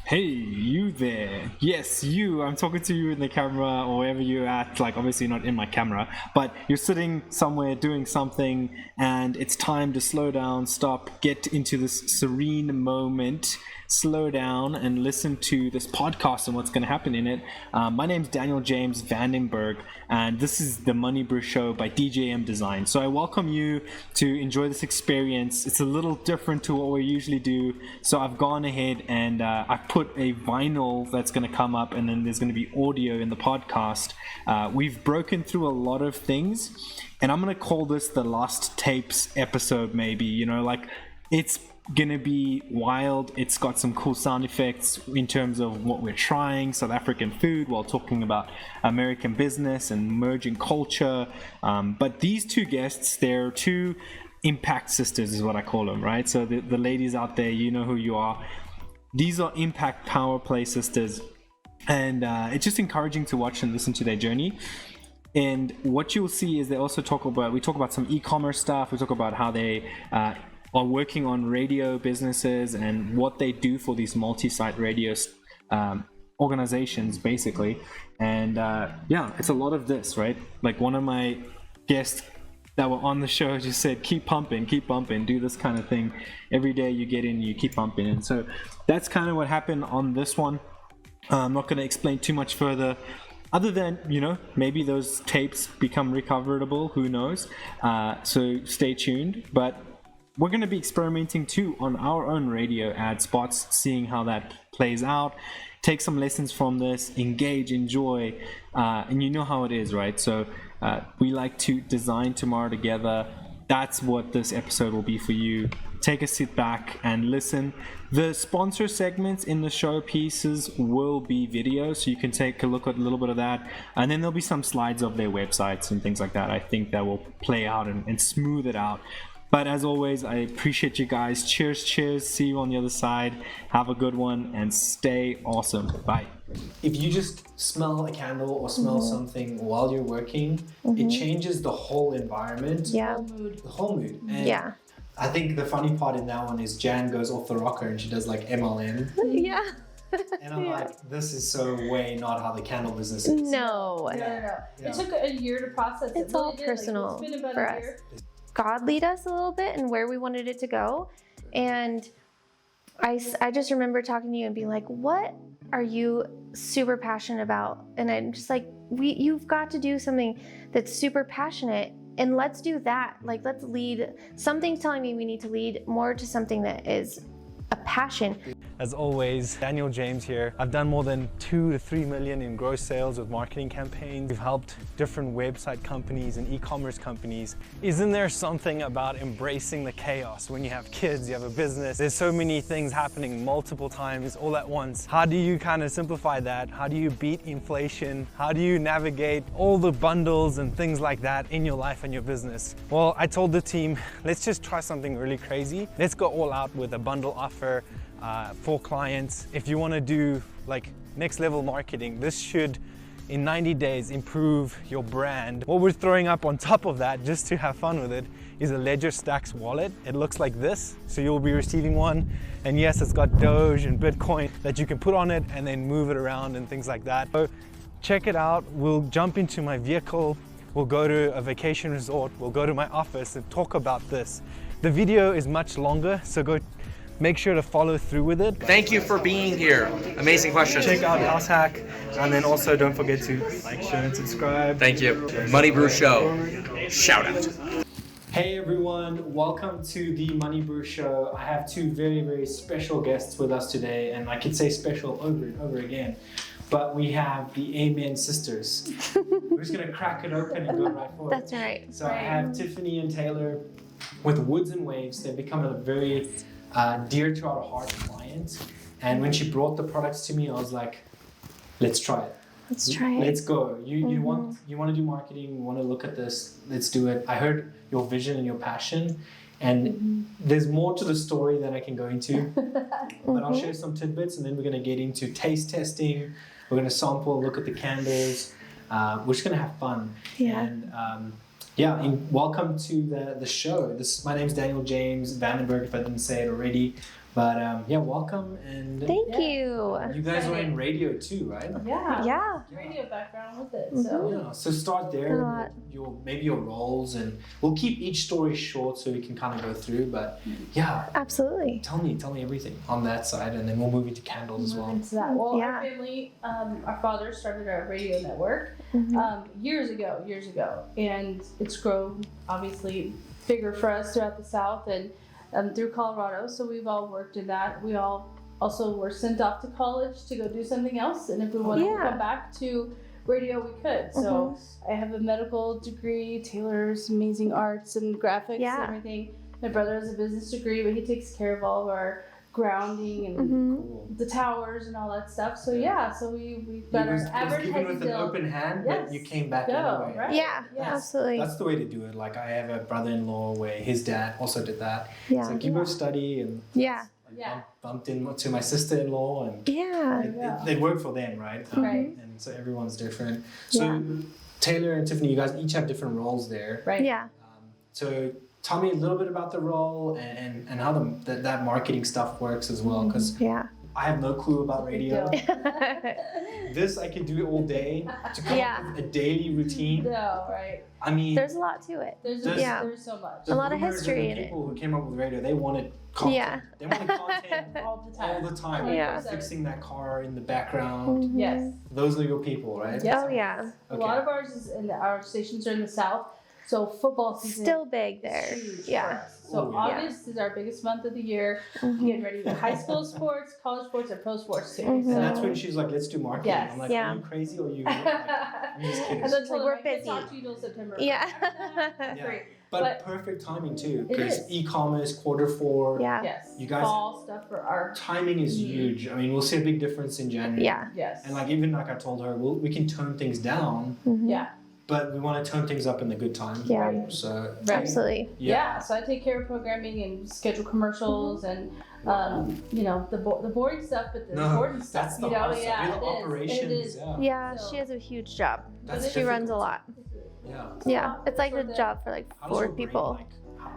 Hey, you there. Yes, you. I'm talking to you in the camera or wherever you're at. Like, obviously not in my camera, but you're sitting somewhere doing something and it's time to slow down, stop, get into this serene moment, slow down and listen to this podcast and what's going to happen in it. My name's Daniël-James Berg, and this is the MoneyBru show by DJM Design. So I welcome you to enjoy this experience. It's a little different to what we usually do. So I've gone ahead and I've put a vinyl that's going to come up, and then there's going to be audio in the podcast. We've broken through a lot of things, and I'm going to call this the Lost Tapes episode, maybe. You know, like, it's gonna be wild. It's got some cool sound effects in terms of what we're trying, South African food, while talking about American business and merging culture. But these two guests, they're two impact sisters is what I call them, right? So the ladies out there, you know who you are. These are impact power play sisters, and it's just encouraging to watch and listen to their journey. And what you'll see is we talk about some e-commerce stuff. We talk about how they are working on radio businesses and what they do for these multi-site radio organizations, basically. And it's a lot of this, right? Like, one of my guests that were on the show just said, keep pumping, do this kind of thing. Every day you get in, you keep pumping. And so that's kind of what happened on this one. I'm not going to explain too much further, other than, maybe those tapes become recoverable, who knows? So stay tuned. But we're going to be experimenting too on our own radio ad spots, seeing how that plays out. Take some lessons from this, engage, enjoy, and you know how it is, right? So we like to design tomorrow together. That's what this episode will be for you. Take a sit back and listen. The sponsor segments in the show pieces will be video, so you can take a look at a little bit of that. And then there'll be some slides of their websites and things like that. I think that will play out and smooth it out. But as always, I appreciate you guys. Cheers. See you on the other side. Have a good one and stay awesome. Bye. If you just smell a candle or smell something while you're working, it changes the whole environment. Yeah. The whole mood. And I think the funny part in that one is Jan goes off the rocker and she does like MLM. Yeah. And I'm like, this is so way not how the candle business is. No. It took a year to process it. It's all personal it's been about for a us. year. God lead us a little bit and where we wanted it to go. And I just remember talking to you and being like, what are you super passionate about? And I'm just like, you've got to do something that's super passionate, and let's do that. Like, let's lead. Something's telling me we need to lead more to something that is a passion. As always, Daniël-James here. I've done more than 2 to 3 million in gross sales with marketing campaigns. We've helped different website companies and e-commerce companies. Isn't there something about embracing the chaos when you have kids, you have a business? There's so many things happening multiple times all at once. How do you kind of simplify that? How do you beat inflation? How do you navigate all the bundles and things like that in your life and your business? Well, I told the team, let's just try something really crazy. Let's go all out with a bundle offer for clients. If you want to do like next level marketing, this should in 90 days improve your brand. What we're throwing up on top of that, just to have fun with it, is a Ledger Stacks wallet. It looks like this, so you'll be receiving one, and yes, it's got Doge and Bitcoin that you can put on it and then move it around and things like that. So check it out. We'll jump into my vehicle, we'll go to a vacation resort, we'll go to my office and talk about this. The video is much longer, so make sure to follow through with it. Thank you for being here. Amazing question. Check out House Hack, and then also don't forget to like, share, and subscribe. Thank you. MoneyBru Show. Shout out. Hey everyone, welcome to the MoneyBru Show. I have two very, very special guests with us today, and I could say special over and over again. But we have the Amen sisters. We're just gonna crack it open and go right for it. That's right. So I have Tiffany and Taylor with Woods and Waves. They've become a very dear to our heart client, and when she brought the products to me, I was like, let's try it. Let's try it. Let's go. You want to do marketing, you want to look at this, let's do it. I heard your vision and your passion, and there's more to the story than I can go into, but I'll share some tidbits, and then we're going to get into taste testing. We're going to sample, look at the candles. We're just going to have fun. Yeah. And welcome to the show. My name's Daniël-James Berg, if I didn't say it already. But yeah, welcome. And Thank you. you guys are in radio too, right? Yeah. Radio background with it. Mm-hmm. So Yeah, so start A there, lot. maybe your roles, and we'll keep each story short so we can kind of go through. But yeah, Absolutely. tell me everything on that side, and then we'll move into candles as well. into that. Well, Yeah. our family, our father started a radio network years ago, and it's grown obviously bigger for us throughout the South and through Colorado. So we've all worked in that. We all also were sent off to college to go do something else, and if we wanted to come back to radio, we could. So I have a medical degree. Taylor's amazing arts and graphics and everything. My brother has a business degree, but he takes care of all of our grounding and Cool. the towers and all that stuff. So so we've got It our was given advertising with an deal. open hand, but you came back Go, anyway. right? Yeah, Yes. absolutely. That's the way to do it. Like I have a brother-in-law where his dad also did that. Yeah. It's like you both study, and Yeah. Yeah. bumped into my sister-in-law, and Yeah. they work for them, right? Right. And so everyone's different. So Yeah. Taylor and Tiffany, you guys each have different roles there. Right. Yeah. So tell me a little bit about the role and how that marketing stuff works as well, because Yeah. I have no clue about radio. Big deal. This I could do all day to come Yeah. up with a daily routine. No, right. I mean, There's a lot to it. There's so much. the a lot of boomers history and the in it. people who came up with radio, they wanted content. Yeah. They wanted content All the all time. the time. Yeah. Fixing that car in the background. Mhm. Yes. Those are your people, right? Yes. Oh yeah. A lot of ours is our stations are in the South, so football season Still big is there. huge Yeah. for us. So Oh, yeah. August is our biggest month of the year. Mhm. Get ready with high school sports, college sports, and pro sports too. Mhm. And that's So. when she's like, let's do marketing. Yes. I'm like, Yeah. are you crazy or you? I'm just kidding. And then told We're them, I can't busy. talk to you till September. Yeah. Yeah. Great. But But- perfect timing too, It because is. e-commerce Q4. Yeah. Yes. You guys- fall stuff for our Timing is huge. I mean, we'll see a big difference in January. Yeah. yes. And like even like I told her, we can tone things down, Mhm. yeah. but we want to tone things up in the good time. Yeah. Right. So Right. Absolutely. Yeah. So I take care of programming and schedule commercials and the boring stuff, but the No, important stuff. that's the you know, hard stuff. yeah, You're the it is. operations. It is. Yeah. Yeah. So- She has a huge job. That's She runs a difficult. lot. Yeah. Yeah. It's like For a the- job for like How does 4 your brain, people. like,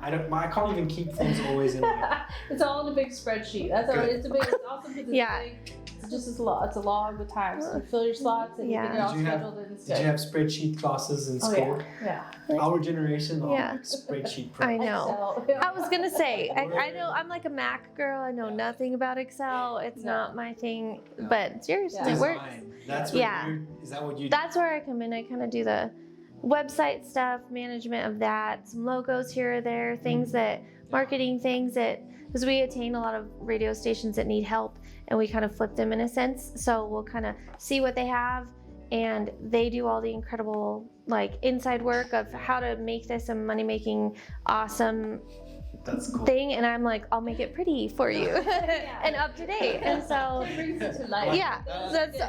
I can't even keep things always in like. It's all in a big spreadsheet. That's all. Good. It's a big. It's awesome because Yeah. it's just a lot. It's a log with time. So you fill your slots and Yeah. you get it all Did you have- scheduled and it's Did good. you have spreadsheet classes in Oh school? yeah. Our generation, Yeah. like spreadsheet pro. I know. Excel. I was gonna say, I know I'm like a Mac girl. I know nothing about Excel. It's No. not my thing, No. but it's yours. Yeah. It works. Design. That's what Yeah. is that what you do? That's where I come in. I kind of do the website stuff, management of that, some logos here or there, things that, marketing things that, because we attain a lot of radio stations that need help and we kind of flip them in a sense. So we'll kind of see what they have and they do all the incredible like inside work of how to make this a money-making, awesome That's cool. thing. And I'm like, I'll make it pretty for you and up to date. And so, It brings it to life. yeah,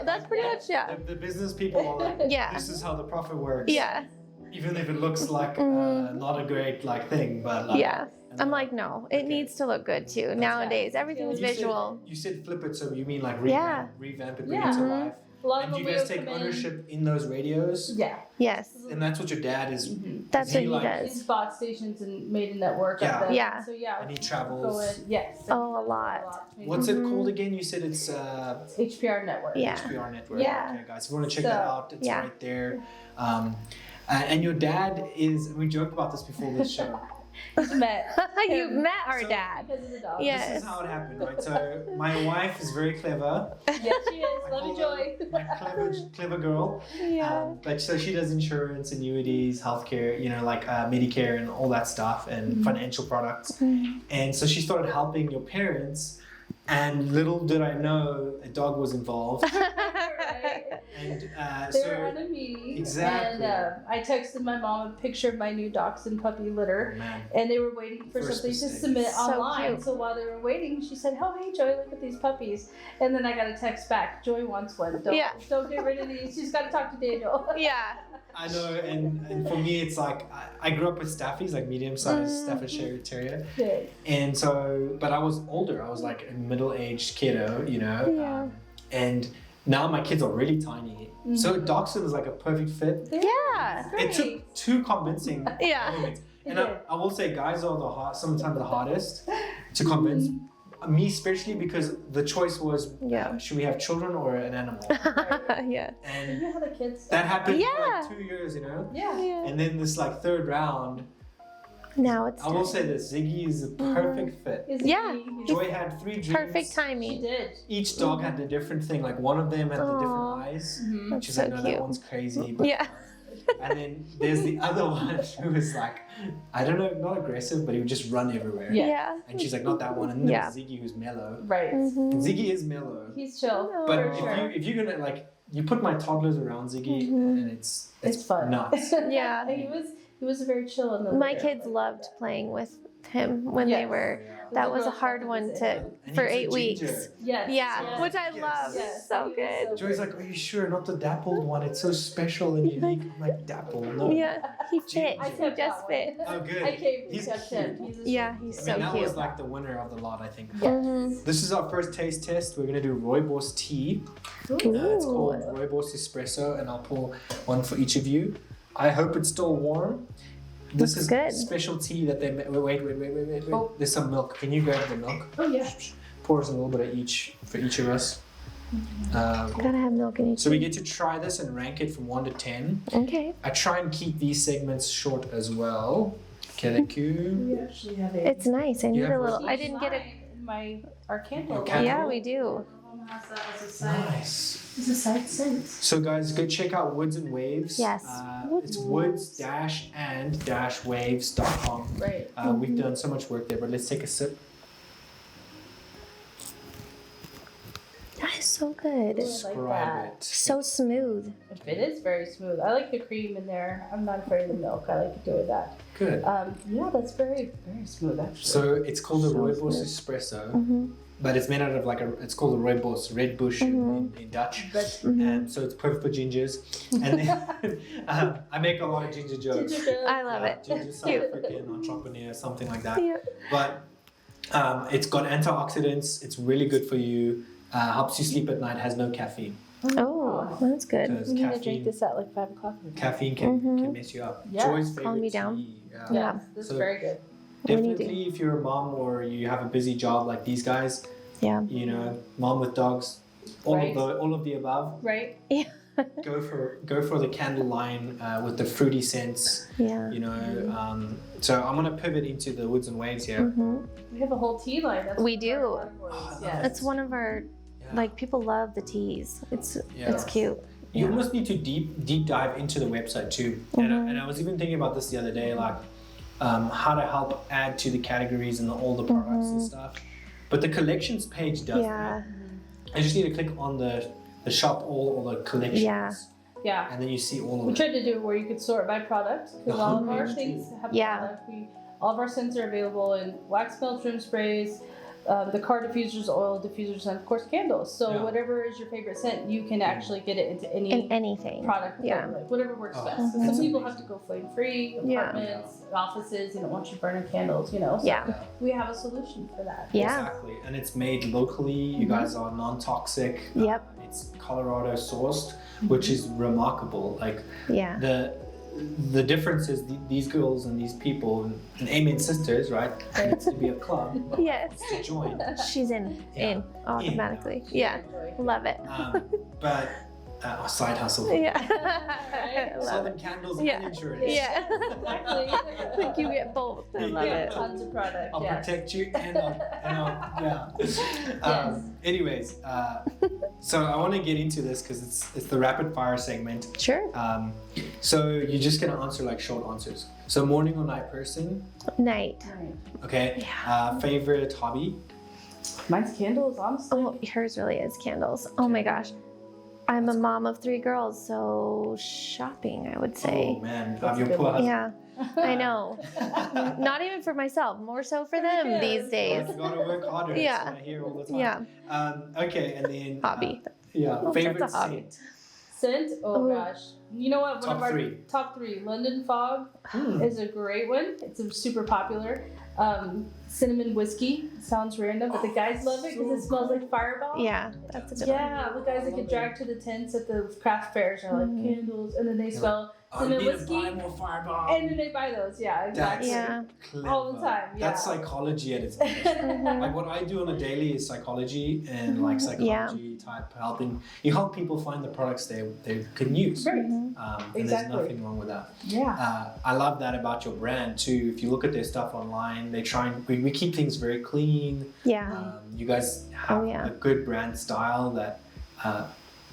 that's pretty much, yeah. The business people are like, Yeah. this is how the profit works. Yeah. Even if it looks like Mhm. not a great like thing, but like. Yeah. and I'm then- like, no, it Okay. needs to look good too. Nowadays, everything's You said- visual. You said flip it, so you mean like Yeah. revamp it, bring Yeah. it to Mhm. life. A lot And of do you them guys will take come in. ownership in those radios? Yeah. Yes, And that's what your dad is. that's Is what he he like- He does. bought stations and made a network Yeah. of them. Yeah. So yeah. And he Go travels. in. Yes. Oh, a lot. What's it Mhm. called again? You said it's HPR network. Yeah. HPR network. Yeah. Okay, guys, if you want to check So, that out, it's yeah. right there. And your dad is. We joked about this before this show. We've met. You've met our So- dad. Because of the dog. Yeah. This Yes. is how it happened, right? So my wife is very clever. Yes, she is. I Love you, call her Joy. My clever girl. Yeah. But so she does insurance, annuities, healthcare, like Medicare and all that stuff, and financial products. Mhm. And so she started helping your parents. And little did I know a dog was involved. Right. And They so were on a meeting. Exactly. And I texted my mom a picture of my new dachshund puppy litter. oh, man. And they were waiting for First something to mistake. submit So online. cute. So while they were waiting, she said, "Oh, hey, Joy, look at these puppies." And then I got a text back, "Joy wants one. Don't get rid of these. She's got to talk to Daniel." Yeah. I know, and for me, it's like I grew up with Staffies, like medium-sized Mm. Staffordshire Terrier, Good. and so, but I was older. I was like a middle-aged kiddo, Yeah. and now my kids are really tiny. So Dachshund is like a perfect fit. Yeah. It took two convincing Yeah. moments, It and did. I will say, guys are sometimes the hardest to convince. me especially, because the choice was, Yeah. should we have children or an animal? Yeah. And You had the kids. that happened for Yeah. like 2 years, you know? Yeah. Yeah. And then this like third round, Now it's I will say this, Ziggy is a perfect fit. Yeah. Joy had 3 dreams. perfect She timing. did. Each dog had a different thing. Like one of them had the different Aw. eyes. That's She's so like, no, cute. that one's crazy. But, Yeah. and then there's the other one who was like, I don't know, not aggressive, but he would just run everywhere. Yeah. Yeah. And she's like, not that one. And then Yeah. there's Ziggy who's mellow. Right. And Mhm. Ziggy is mellow. He's chill. No. But for sure. if you're gonna like, you put my toddlers around Ziggy, and it's It's fun. nuts. Yeah. He was very chill in the My litter. kids loved playing with him when they Yes. were. Yeah. That was a girls hard loved one it. to And for he's a 8 weeks. ginger. Yes. Yeah, yes. which I Yes. love. Yes. So He was good. so Joy's like, are you sure? Not the dappled one. It's so special and unique. I'm like, dapple, no. Yeah, he fit. I He kept just that fit. one. Oh, good. I kept He's kept cute. him. He's a Yeah, sweet he's I boy. so mean, that cute. was like the winner of the lot, I think. Yes. Mhm. This is our first taste test. We're gonna do Rooibos tea. It's Ooh. called Rooibos Espresso, and I'll pour one for each of you. I hope it's still warm. This Looks is good. special tea that they wait. Oh. There's some milk. Can you grab the milk? Oh yeah. Pour us a little bit of each for each of us. Gotta have milk in each. So we get to try this and rank it from 1 to 10. Okay. I try and keep these segments short as well. Okay, thank you. We actually have a. It's nice. I need have a little. I didn't get it. Our candle. Your candle? Yeah, we do. Mom has that as a side. Nice. It's a side scent. So guys, go check out Woods and Waves. Yes. It's woods-and-waves.com. Right. We've done so much work there, but let's take a sip. That is so good. Describe it. So smooth. It is very smooth. I like the cream in there. I'm not afraid of the milk. I like to do with that. Good. Yeah, that's very, very smooth actually. So it's called a So Rooibos smooth. Espresso, Mhm. but it's made out of like it's called a Rooibos, red bush in Dutch. But So it's perfect for gingers. And then I make a lot of ginger jokes. I love it. Ginger South Cute. African entrepreneur, something like that. Yeah. But it's got antioxidants. It's really good for you. Helps you sleep at night. Has no caffeine. Oh, that's good. Because we need to drink caffeine, this at like 5 o'clock. caffeine can Mhm. mess you up. Yeah. Joy's Calm favorite me down. tea. Yeah, Yeah. this is So- very good. We need Definitely, if you're a mom or you have a busy job like these guys, Yeah. you know, mom with dogs, Right. all of the above. Right? Go for the candle line with the fruity scents. Yeah. You know, so I'm gonna pivot into the Woods and Waves here. Mhm. We have a whole tea line. That's We one of do. our categories. Oh, I love Yes. That's one of our Yeah. like people love the teas. It's Yeah. cute. You Yeah. almost need to deep dive into the website too. And I was even thinking about this the other day, like how to help add to the categories and all the products and stuff. But the collections page does Yeah. that. I just need to click on the shop all the collections. Yeah. Yeah. And then you see all We of it. tried to do it where you could sort by product The because all of our homepage things have Yeah. product. All of our scents are available in wax melt trim sprays, the car diffusers, oil diffusers, and of course candles. So Yeah. whatever is your favorite scent, you can actually get it into any In anything. product. Yeah. Like whatever works Oh, best. that's Some people amazing. have to go flame free. Yeah. Apartments, offices, you don't want you burning candles. You know. So Yeah. we have a solution for that. Yeah. Exactly. And it's made locally. You guys are non-toxic. Yep. It's Colorado sourced, which is remarkable. Like Yeah. the difference is these girls and these people and Amen sisters, right? It needs to be a club Yes. to join. She's in Yeah. automatically. Yeah. Love it. But a side hustle. Yeah. Right? I love Selling it. candles Yeah. and insurance. Yeah. Exactly. I think you get both. I love Yeah. it. Tons of product. I'll yes. protect you and yeah. Anyways, so I want to get into this because it's the rapid fire segment. Sure. So you're just gonna answer like short answers. So morning or night person, Night. Right. okay? Favorite hobby? Mine's candles, honestly. Oh, hers really is candles. Oh my gosh. I'm a mom of 3 girls, so shopping, I would say. Oh man, That's your a good poor one. husband. Yeah, I know. Not even for myself, more so for them kids. these days. You gotta work harder. Yeah. That's what I hear all the time. Yeah, Okay, and then hobby. Yeah, That's favorite a hobby. scent. Scent? Oh Ooh. gosh. You know what? One Top of our 3. top 3. London Fog Hmm. is a great one. It's super popular. cinnamon whiskey. Sounds random, but the guys love it because it smells like Fireball. Yeah, that's a good one. Yeah, the guys that get dragged to the tents at the craft fairs are like candles, and then they smell cinnamon whiskey, more Fireball. and then they buy those. Yeah, exactly. Yeah. All the time. Yeah. That's psychology at its best. Like what I do on a daily is psychology and like psychology type helping. You help people find the products they can use. Right. And Exactly. there's nothing wrong with that. Yeah. I love that about your brand too. If you look at their stuff online, they try and we keep things very clean. Yeah. You guys have a good brand style that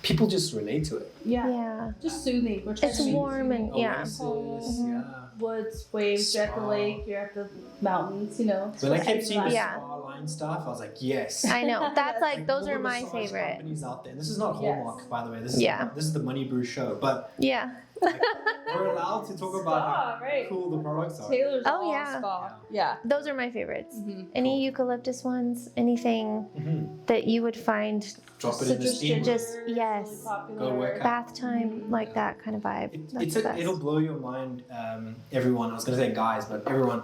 people just relate to it. Yeah. Just soothing. We're trying It's to make it warm and soothing. Oasis, yeah. Woods, waves. You're at the Spa. lake. You're at the mountains. You know. When I kept seeing the Yeah. spa line stuff, I was like, yes. I know. That's like, those all are the my massage favorite. companies out there. And this is not Yes. Hallmark, by the way. This is the MoneyBru show. But Yeah. like, we're allowed to talk about Spa, how right. cool the products are. Taylor's Oh, all yeah. spa. Yeah. Those are my favorites. Mhm. Any eucalyptus ones, anything that you would find Drop it in the Citrus steamer. ginger Just- is really yes. popular. Go work out. bath time, like that kind of vibe. That's the best. It'll blow your mind, everyone. I was going to say guys, but everyone.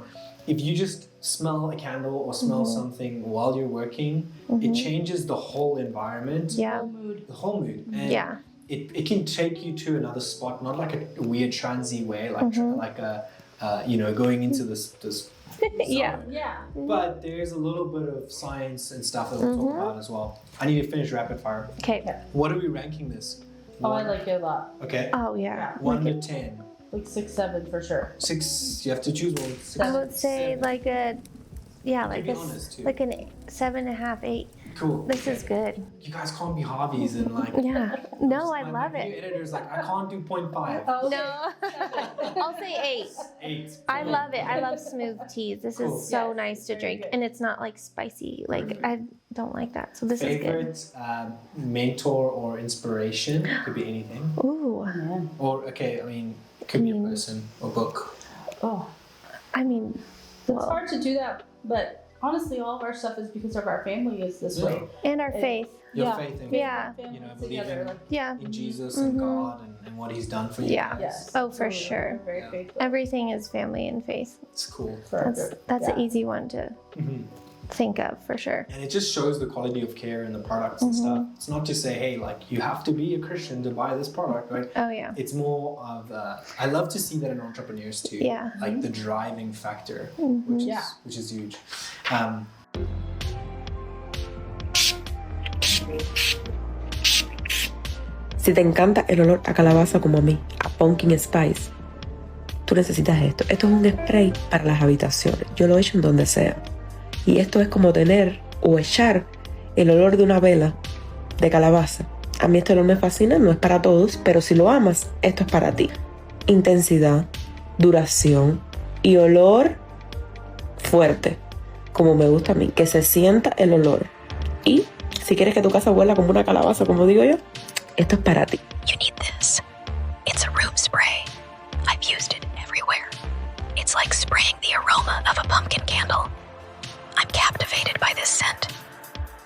If you just smell a candle or smell something while you're working, it changes the whole environment, Yeah. Whole mood. the whole mood. And Yeah. it can take you to another spot, not like a weird transy way, like like a going into this Yeah. zone. Yeah. But there's a little bit of science and stuff that we'll talk about as well. I need to finish rapid fire. Okay. What are we ranking this? Oh, I like it a lot. Okay. Oh yeah. 1 to 10. Like 6, 7 for sure. 6. You have to choose one. 6, I would say 7. like a, yeah, You like can a, be honest, too. like an 7.5, 8. Cool. This is good. You guys can't be hobbies and like. Yeah. No, I my love video it. Editor's like, I can't do 0.5. Oh, No. I'll say 8. 8. I love it. I love smooth teas. This Cool. is so Yes, nice to very drink, good. and it's not like spicy. Like I don't like that. So this is good. Favorite mentor or inspiration? Could be anything. Ooh. man. Or okay, I mean, it could be a person or book. Oh, I mean, it's well, hard to do that, but honestly, all of our stuff is because of our family is this way. and our faith. Your Yeah. faith in Yeah. Family believe together. in- Like, Yeah. in Jesus and God and what He's done for you. Yeah. guys. yes. Oh, for Totally. sure. We're very Yeah. faithful. Everything is family and faith. It's cool. For our That's good. that's Yeah. an easy one to Mhm. think of for sure. And it just shows the quality of care in the products and stuff. It's not just say, hey, like you have to be a Christian to buy this product, right? Oh yeah. It's more of I love to see that in entrepreneurs too. Yeah. Like the driving factor, which is huge. Si te encanta el olor a calabaza como a mí, a pumpkin spice, tú necesitas esto. Esto es un spray para las habitaciones. Yo lo echo en donde sea. Y esto es como tener o echar el olor de una vela de calabaza. A mí este olor me fascina, no es para todos, pero si lo amas, esto es para ti. Intensidad, duración y olor fuerte, como me gusta a mí, que se sienta el olor. Y si quieres que tu casa huela como una calabaza, como digo yo, esto es para ti. You need this. It's a room spray. I've used it everywhere. It's like spraying the aroma of a pumpkin candle. I'm captivated by this scent.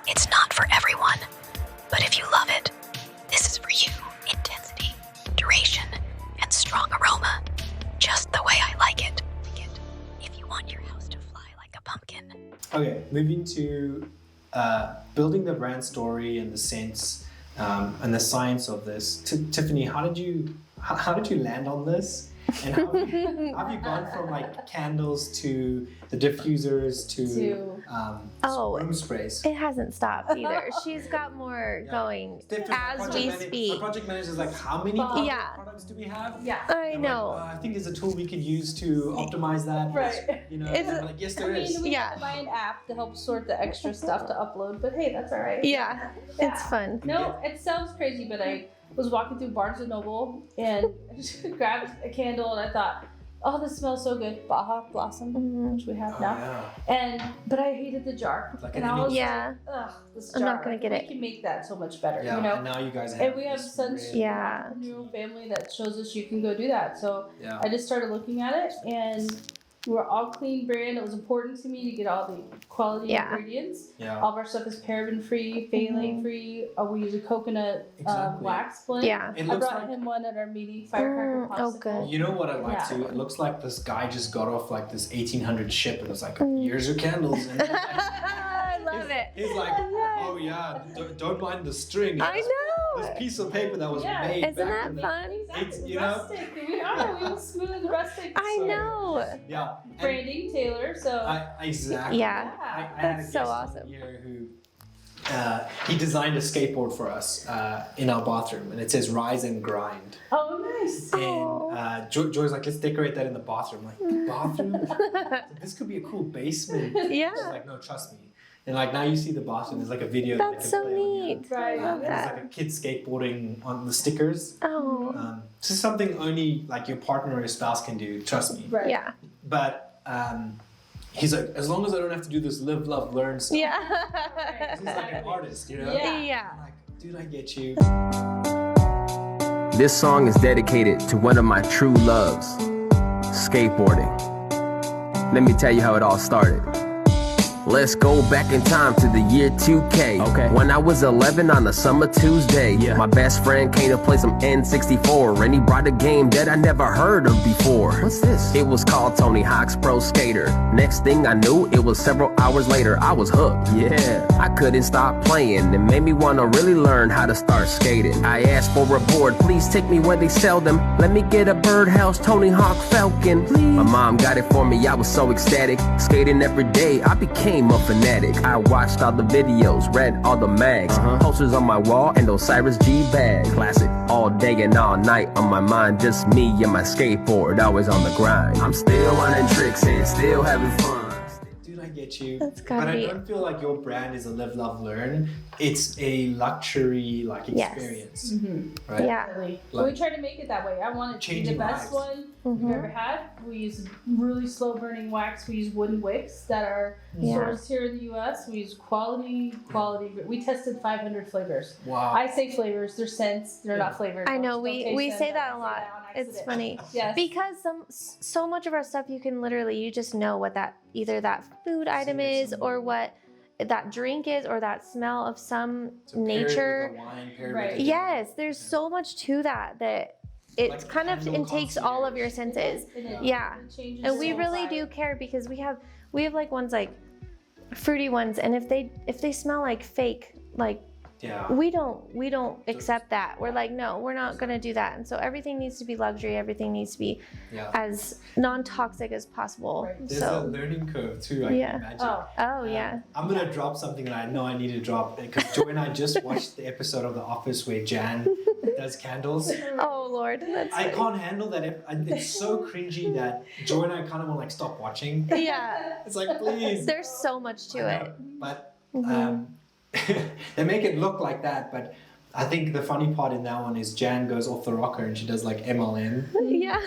It's not for everyone, but if you love it, this is for you. Intensity, duration, and strong aroma. Just the way I like it. If you want your house to fly like a pumpkin. Okay, moving to building the brand story and the sense and the science of this. Tiffany, how did you land on this? And how have you gone from like candles to the diffusers to room sprays? It hasn't stopped either. She's got more going as we My speak. project manager is like, how many products do we have? Yeah. I I'm know. Like, I think there's a tool we could use to optimize that. Right. You know, It's- and I'm like, yes, I there is. mean, we have to buy an app to help sort the extra stuff to upload, but hey, that's all right. Yeah, it's fun. No, it sounds crazy, but I was walking through Barnes & Noble and grabbed a candle and I thought, oh, this smells so good. Baja Blossom, which we have now. But I hated the jar. Like and an I was Yeah. like, ugh, this I'm jar. not gonna get it. We can make that so much better, Yeah, you know? and now you guys have. And we have this such really- entrepreneurial family that shows us you can go do that. So Yeah. I just started looking at it and We were all clean brand. It was important to me to get all the quality ingredients. Yeah. All of our stuff is paraben free, phthalate free. We use a coconut wax blend. Yeah. I brought him one at our meeting, firecracker popsicle. Oh, good. You know what I like too? It looks like this guy just got off like this 1800 ship and was like, here's your candles. And I love it. he's like, oh yeah, don't mind the string. I know. This piece of paper that was made Isn't back that in the fun? It's, you know, Rustic. We were smooth and rustic. I know. yeah. Branding Taylor, so. Exactly. Yeah. I had a That's so guest awesome. here who he designed a skateboard for us in our bathroom, and it says "Rise and Grind." Oh, nice. And Joy's like, "Let's decorate that in the bathroom." I'm like, the bathroom? This could be a cool basement. Yeah. She's like, no, trust me. And like now you see the bathroom. There's like a video. That's that so they can play neat. Right. I love There's that. like a kid skateboarding on the stickers. Oh. This is something only like your partner or your spouse can do. Trust me. Right. Yeah. But he's like, as long as I don't have to do this live, love, learn stuff. Yeah. He's like an artist, you know? Yeah. I'm like, dude, I get you. This song is dedicated to one of my true loves, skateboarding. Let me tell you how it all started. Let's go back in time to the year 2K. Okay. When I was 11 on a summer Tuesday, my best friend came to play some N64, and he brought a game that I never heard of before. What's this? It was called Tony Hawk's Pro Skater. Next thing I knew, it was several hours later, I was hooked. Yeah. I couldn't stop playing. It made me want to really learn how to start skating. I asked for a board, please take me where they sell them. Let me get a Birdhouse Tony Hawk Falcon, please. My mom got it for me, I was so ecstatic. Skating every day, I became a fanatic. I watched all the videos, read all the mags, posters on my wall, and Osiris G bag. Classic. All day and all night on my mind, just me and my skateboard, always on the grind. I'm still running tricks and still having fun. Dude, I get you. That's gotta but be I don't feel like your brand is a live, love, learn. It's a luxury like experience, right? Yeah. Really. Like- We try to make it that way. I want it to be the Changing best lives. one we've ever had. We use really slow burning wax. We use wooden wicks that are sourced here in the US. We use quality. We tested 500 flavors. Wow. I say flavors, they're scents, they're not flavored. I know, Don't we taste say them, that a don't lot. say that on It's accident. funny. Yes. Because so much of our stuff you can literally, you just know what that, either that food item is or what that drink is or that smell of some So paired nature. with a wine, paired Right. with a- Yes, there's so much to that it Like kind of candle takes all of your senses. Yeah. It changes And we the really vibe. do care because we have like ones like fruity ones, and if they smell like fake, like Yeah. we don't accept that. We're like, no, we're not gonna do that. And so everything needs to be luxury. Everything needs to be Yeah. as non-toxic as possible. Right. There's a So learning curve too, I Yeah. can imagine. oh yeah. I'm gonna drop something that I know I need to drop because Joy and I just watched the episode of The Office where Jan does candles. Oh Lord, that's I funny. can't handle that. It's so cringy that Joy and I kind of want to like stop watching. Yeah. It's like, please. There's so much to I it. know, but Mm-hmm. they make it look like that. But I think the funny part in that one is Jan goes off the rocker and she does like MLM, Yeah.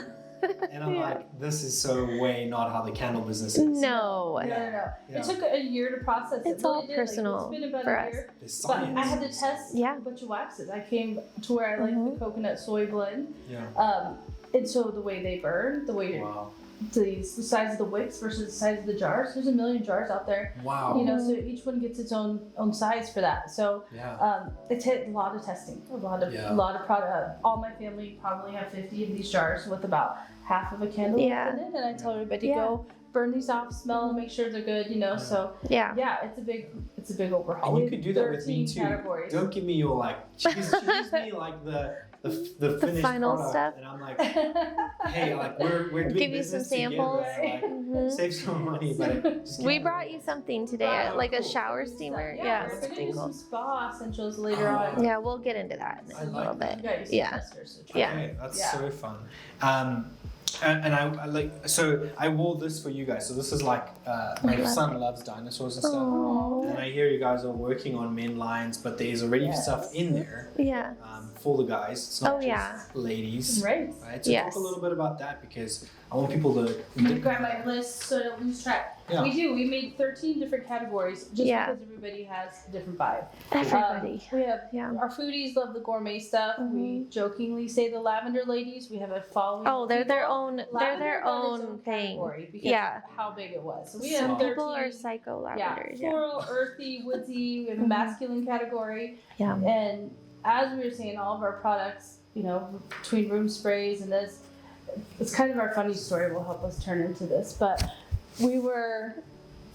and I'm Yeah. like, this is so way not how the candle business is. No. No. Yeah. It took a year to process it. It's all really did. personal It's been about for a us. year. There's But science. I had to test Yeah. a bunch of waxes. I came to where I like the coconut soy blend. Yeah. And so the way they burn, the way Wow. the size of the wicks versus the size of the jars. There's a million jars out there. Wow. You know, so each one gets its own size for that. So Yeah. it's hit a lot of testing, a lot of product. All my family probably have 50 of these jars with about half of a candle Yeah. in it, and I tell everybody Yeah. go burn these off, smell, make sure they're good. You know, so Yeah. yeah, it's a big overhaul. And you We could have do that with me 13 too. categories. Don't give me your like. She gives me like the finished final product, stuff. and I'm like, hey, like we're doing Give you some business samples. together, Mhm. like, save some money, but just We give brought you something today, Oh, like a cool. shower steamer. Yeah, Yeah, we're it's gonna pretty do cool. some spa essentials later Oh. on. Yeah, we'll get into that in I a like little that. bit. You guys Yeah. testers, so try. Yeah. Okay, that's Yeah. so fun. And I like, so I wore this for you guys. So this is like my love son loves dinosaurs and stuff. Aw. And I hear you guys are working on men lines, but there's already Yes. stuff in there Yeah. for the guys. It's not Oh, just yeah. ladies. Right. Right. So Yes. talk a little bit about that because I want people to. I'm gonna grab my list so I don't lose track. Yeah. We do. We made 13 different categories just because everybody has a different vibe. Everybody. We have our foodies love the gourmet stuff. We jokingly say the lavender ladies. We have a following. Oh, they're their own. They're Lavender their got its own category thing. because of how big it was. So we have Some 13. people are psycho lavenders. Floral, earthy, woodsy, and masculine category. Yeah. And as we were saying, all of our products, between room sprays and this, it's kind of our funny story will help us turn into this. But we were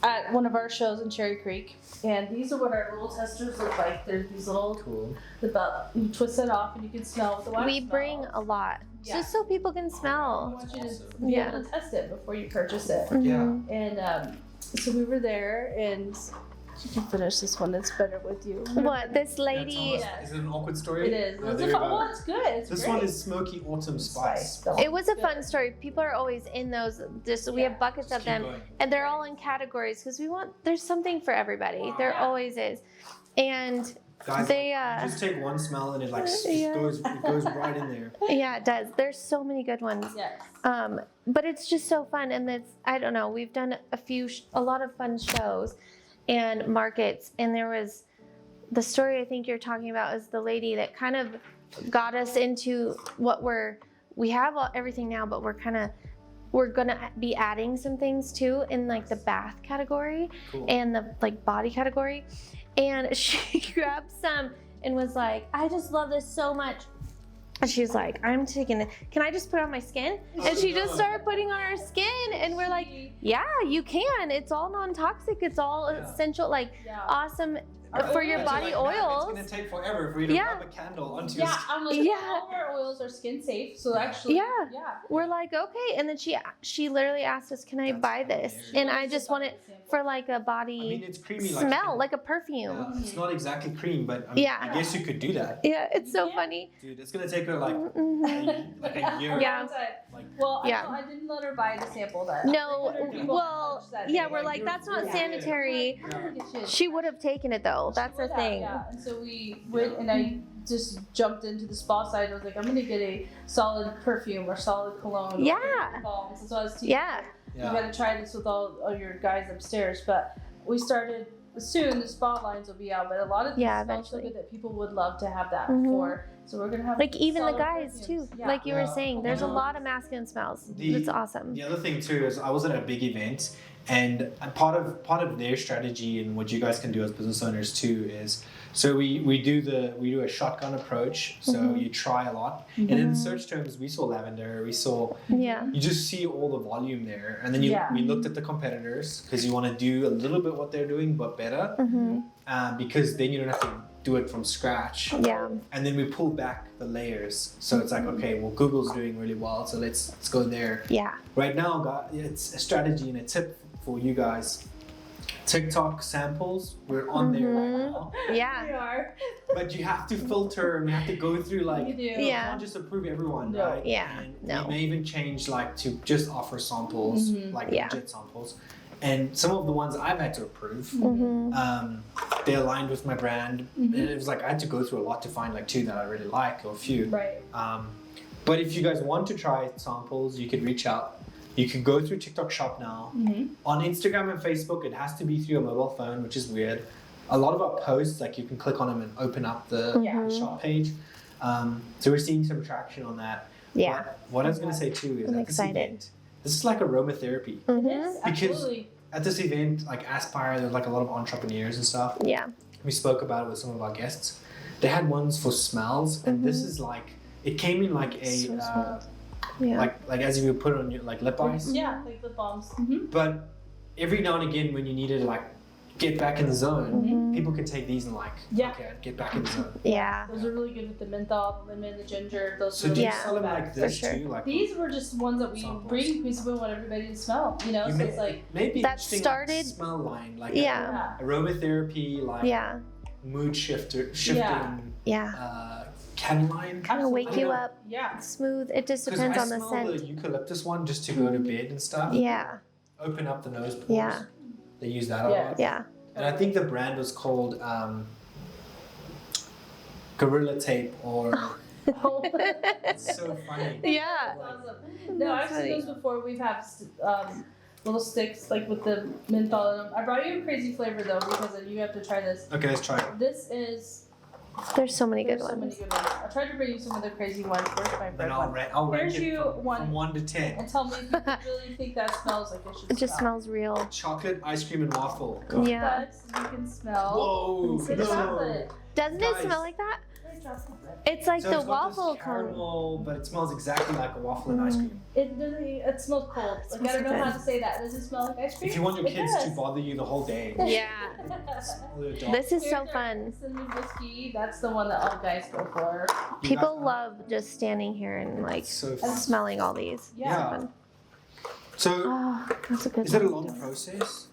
at one of our shows in Cherry Creek, and these are what our little testers look like. They're these little, you twist it off and you can smell what the wax We smells. bring a lot, just so people can I smell. want you to be able to test it before you purchase it. Yeah. And so we were there, and you can finish this one. It's better with you. What this lady? Is it an awkward story? It is. Oh, It's there you go. well, it's good. It's This great. one is smoky autumn spice. It was a fun story. People are always in those. We have buckets of Keep them, going. and they're all in categories because there's something for everybody. There always is, and Guys, they you just take one smell and it it goes right in there. yeah, it does. There's so many good ones. Yes. But it's just so fun, and I don't know. We've done a lot of fun shows and markets, and there was the story I think you're talking about is the lady that kind of got us into what we have everything now, but we're gonna be adding some things too in like the bath category and the like body category. And she grabbed some and was like, I just love this so much. And she was like, I'm taking it. Can I just put it on my skin? And she just started putting on her skin, and we're like, yeah, you can. It's all non-toxic. It's all essential, awesome for your body oils. It's gonna take forever for you to rub a candle onto your skin. I'm like, all of our oils are skin safe, so actually, we're like, okay. And then she literally asked us, can I buy this? And I just want it for like a body it's creamy, smell, like a perfume. Yeah, it's not exactly cream, but I guess you could do that. Yeah, it's so funny. Dude, it's gonna take her like a year. Yeah. I didn't let her buy the sample that. No, well, we're like, that's not sanitary. She would have taken it though. That's the thing. Yeah, and so we went, and I just jumped into the spa side. I was like, I'm gonna get a solid perfume or solid cologne. Yeah. Or balms. That's what I was teaching. Yeah. You gotta try this with all your guys upstairs. But we started soon. The spa lines will be out, but a lot of these smells so good that people would love to have that for. So we're gonna have like even the solid guys perfumes. too. Like you were saying, there's a lot of masculine smells. It's awesome. The other thing too is I was at a big event, and part of their strategy and what you guys can do as business owners too is so we do a shotgun approach. So you try a lot, and in search terms we saw lavender, we saw you just see all the volume there, and then we looked at the competitors because you want to do a little bit what they're doing but better, because then you don't have to do it from scratch. Yeah. And then we pull back the layers. So it's like, okay, well, Google's doing really well, so let's go there. Yeah. Right now, it's a strategy and a tip for you guys. TikTok samples, we're on there right now. Yeah. We are. But you have to filter and you have to go through like, You do. you can't just approve everyone, No. right? Yeah. And No. we may even change like to just offer samples, like legit samples. And some of the ones I've had to approve, they aligned with my brand. And it was like I had to go through a lot to find like 2 that I really like or a few. Right. But if you guys want to try samples, you could reach out. You can go through TikTok Shop now. On Instagram and Facebook, it has to be through your mobile phone, which is weird. A lot of our posts, like you can click on them and open up the shop page. So we're seeing some traction on that. Yeah. But what I was going to say too is I'm at this excited. event, this is like aromatherapy. Yes, Because absolutely. at this event, like Aspire, there's like a lot of entrepreneurs and stuff. Yeah. We spoke about it with some of our guests. They had ones for smells, and this is like, it came in like a, like as if you put it on your like lip ice. Yeah, like lip balms. But every now and again, when you needed to like get back in the zone, people can take these and like, okay, get back in the zone. Yeah. Those are really good with the menthol, the lemon, the ginger. Those So are do you really sell them like this for sure. too? Like These were just ones that we samples. bring because we want everybody to smell. You know, so it's like maybe That interesting, started- like, smell line, like Yeah. aromatherapy, like mood shifting, candle line. Kind of wake you up. Yeah. Smooth. It just 'Cause depends I on the smell scent. the eucalyptus one just to go to bed and stuff. Yeah. Open up the nose pores. Yeah. They use that a lot. Yeah. And I think the brand was called Gorilla Tape or. It's so funny. Yeah. That's awesome. No, I've seen those before. We've had little sticks like with the menthol in them. I brought you a crazy flavor though because you have to try this. Okay, let's try it. This is. There's so many good There's so ones. many good ones. I tried to bring you some of the crazy ones. Where's my Then bread I'll, one? I'll rank Here's it you from one. 1 to 10. And tell me if you really think that smells like it should It just smell. smells real. Chocolate ice cream and waffle. God. Yeah. But you can smell Whoa, the no. chocolate. Doesn't Guys. it smell like that? There's chocolate. It's like So the it's got this waffle cone. caramel, but it smells exactly like a waffle and ice cream. It smells cold. Like I don't know how to say that. Does it smell like ice cream? If you want your It kids does. to bother you the whole day, Yeah. smell your dog. This is Here's so our fun. cinnamon whiskey. That's the one that all guys go for. You People guys- love just standing here and like so fun. smelling all these. Yeah. So, Oh, that's a good is it a one. long process?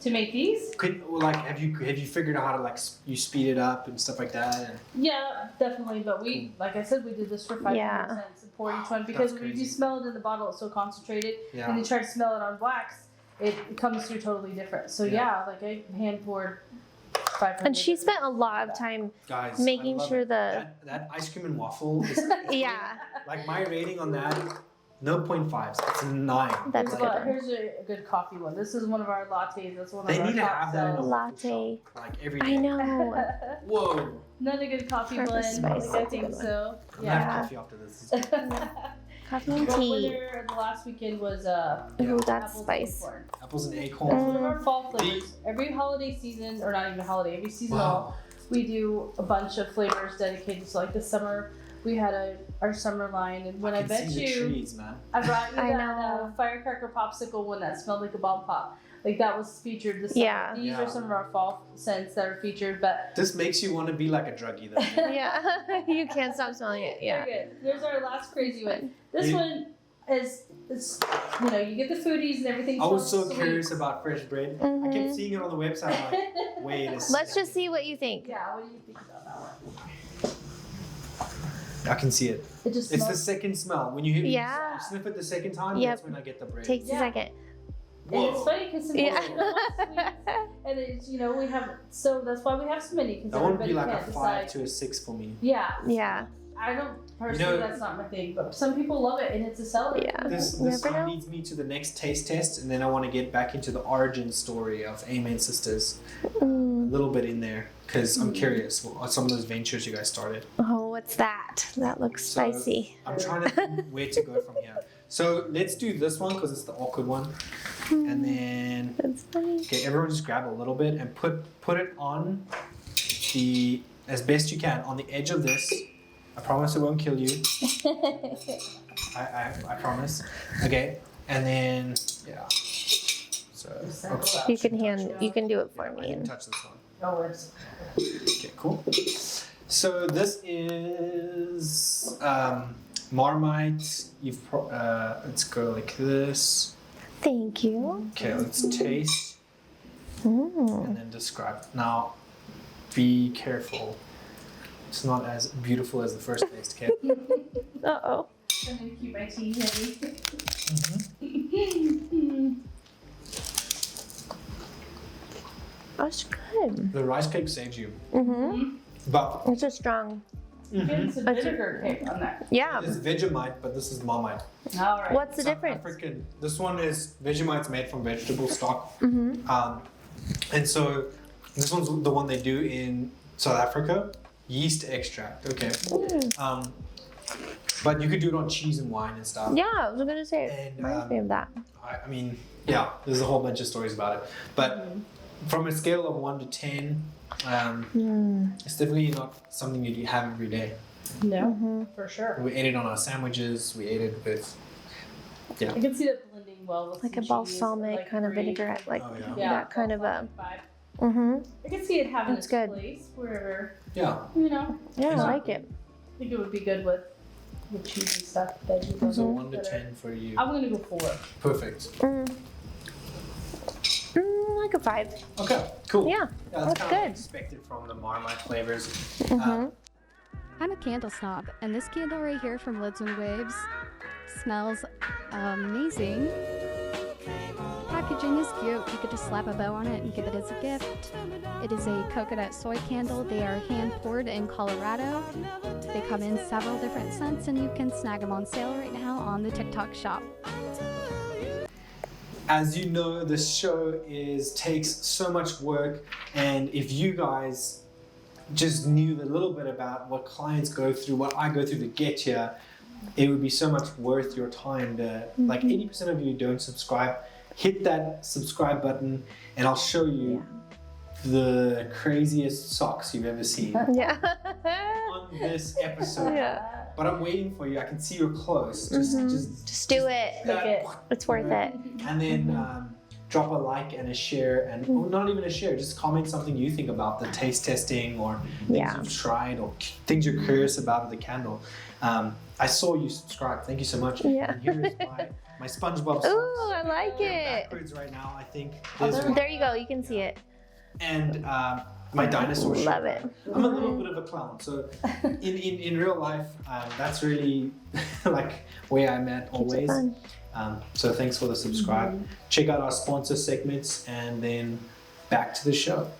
To make these? Have you figured out how to you speed it up and stuff like that? And Yeah, definitely. But we, like I said, we did this for 500 Yeah. cents and poured each one because That's when you crazy. smell it in the bottle, it's so concentrated. Yeah. And you try to smell it on wax, it comes through totally different. So Yeah. like I hand poured 500. And she spent a lot of time guys, making I love sure it. the that ice cream and waffle is yeah. like my rating on that. No 0.5s. It's a 9. That's a good one. Here's a good coffee one. This is one of our lattes. That's one of They our need to top have that in a sells. waffle Latte. shop, like every day. I know. Whoa. Another good coffee Purple blend. spice, Like, I that's a think good one. so. I'm gonna Yeah. have coffee after this. Coffee and Well, tea. winner the last weekend was Ooh, that's apples and spice. acorn. Apples and That's acorn. one of our fall flavors. Every holiday season, or not even holiday, every seasonal, Wow. we do a bunch of flavors dedicated to like the summer. We had our summer line, and when I, can bet see the you, trees, man. I brought you I that know. firecracker popsicle one that smelled like a bomb pop. Like that was featured this summer. Yeah. These Yeah. are some of our fall scents that are featured, but This makes you want to be like a druggie, though. Yeah. You can't stop smelling it. Yeah. they're good. There's our last crazy one. This You- one is you get the foodies and everything. I was so sweet. curious about fresh bread. I Mhm. kept seeing it on the website. I'm like, wait a second. Let's just see what you think. Yeah, what do you think about that one? I can see it. It just It's the smells. second smell. When you Yeah. you sniff it the second time, Yep. that's when I get the bread. Takes Yeah. a second. And it's funny because Yeah. and it's we have so that's why we have so many because That would everybody be like can't a 5 decide. to a 6 for me. Yeah, Yeah. I don't personally. know- That's not my thing, but some people love it and it's a seller. Yeah. This Never know. leads me to the next taste test, and then I want to get back into the origin story of Amen Sisters. A little bit in there, because I'm curious what some of those ventures you guys started. Oh, what's that? That looks So- spicy. I'm trying to think where to go from here. So let's do this one because it's the awkward one, and then That's funny. okay, everyone just grab a little bit and put it on the as best you can on the edge of this. I promise it won't kill you. I promise. Okay, and then yeah. So oops, You can do it for I me. didn't And touch this one. No worries. Okay, cool. So this is Marmite. Let's go like this. thank you. Okay, let's taste Mm. and then describe. Now, be careful. It's not as beautiful as the first taste, okay? Uh-oh. I'm gonna keep my tea heavy. That's good. The rice cake saves you, Mm-hmm. but It's just strong. Getting some vinegar cake on that. Yeah. it's Vegemite, but this is Marmite. All right. What's the South difference? African. This one is Vegemite's made from vegetable stock. Mm-hmm. And so this one's the one they do in South Africa, yeast extract. Okay. But you could do it on cheese and wine and stuff. Yeah, I was gonna say it And, reminds me of that. I mean, yeah, there's a whole bunch of stories about it. But from a scale of 1 to 10, it's definitely not something you have every day. No, for sure. We ate it on our sandwiches. We ate it with, I can see that blending well with Like some a cheese, balsamic like kind of grape. vinaigrette, like Oh, yeah. Yeah, that kind of a. vibe. Mm-hmm. I can see it having That's its good. place wherever, yeah. Yeah, Yeah, I like it. I think it would be good with cheesy stuff. Veggies. So 1 to 10 for you. I'm gonna go 4. Perfect. Like a 5. Okay, cool. Yeah, that's that's kind of good. expected from the Marmite flavors. I'm a candle snob, and this candle right here from Lids and Waves smells amazing. Packaging is cute. You could just slap a bow on it and give it as a gift. It is a coconut soy candle. They are hand poured in Colorado. They come in several different scents, and you can snag them on sale right now on the TikTok shop. as you know, this show takes so much work, and if you guys just knew a little bit about what clients go through, what I go through to get here, it would be so much worth your time to, like 80% of you don't subscribe, hit that subscribe button and I'll show you the craziest socks you've ever seen on this episode. But I'm waiting for you. I can see you're close. Just do it. It's worth it. And then drop a like and a share, and not even a share, just comment something you think about the taste testing or things you've tried or things you're curious about the candle. I saw you subscribe. Thank you so much. And here is my SpongeBob socks. Ooh, I like it. Backwards right now, I think. There you go. You can see it. And my dinosaur shirt. Love it. I'm a little bit of a clown, so in real life, that's really like where I'm at always. So thanks for the subscribe. Check out our sponsor segments, and then back to the show.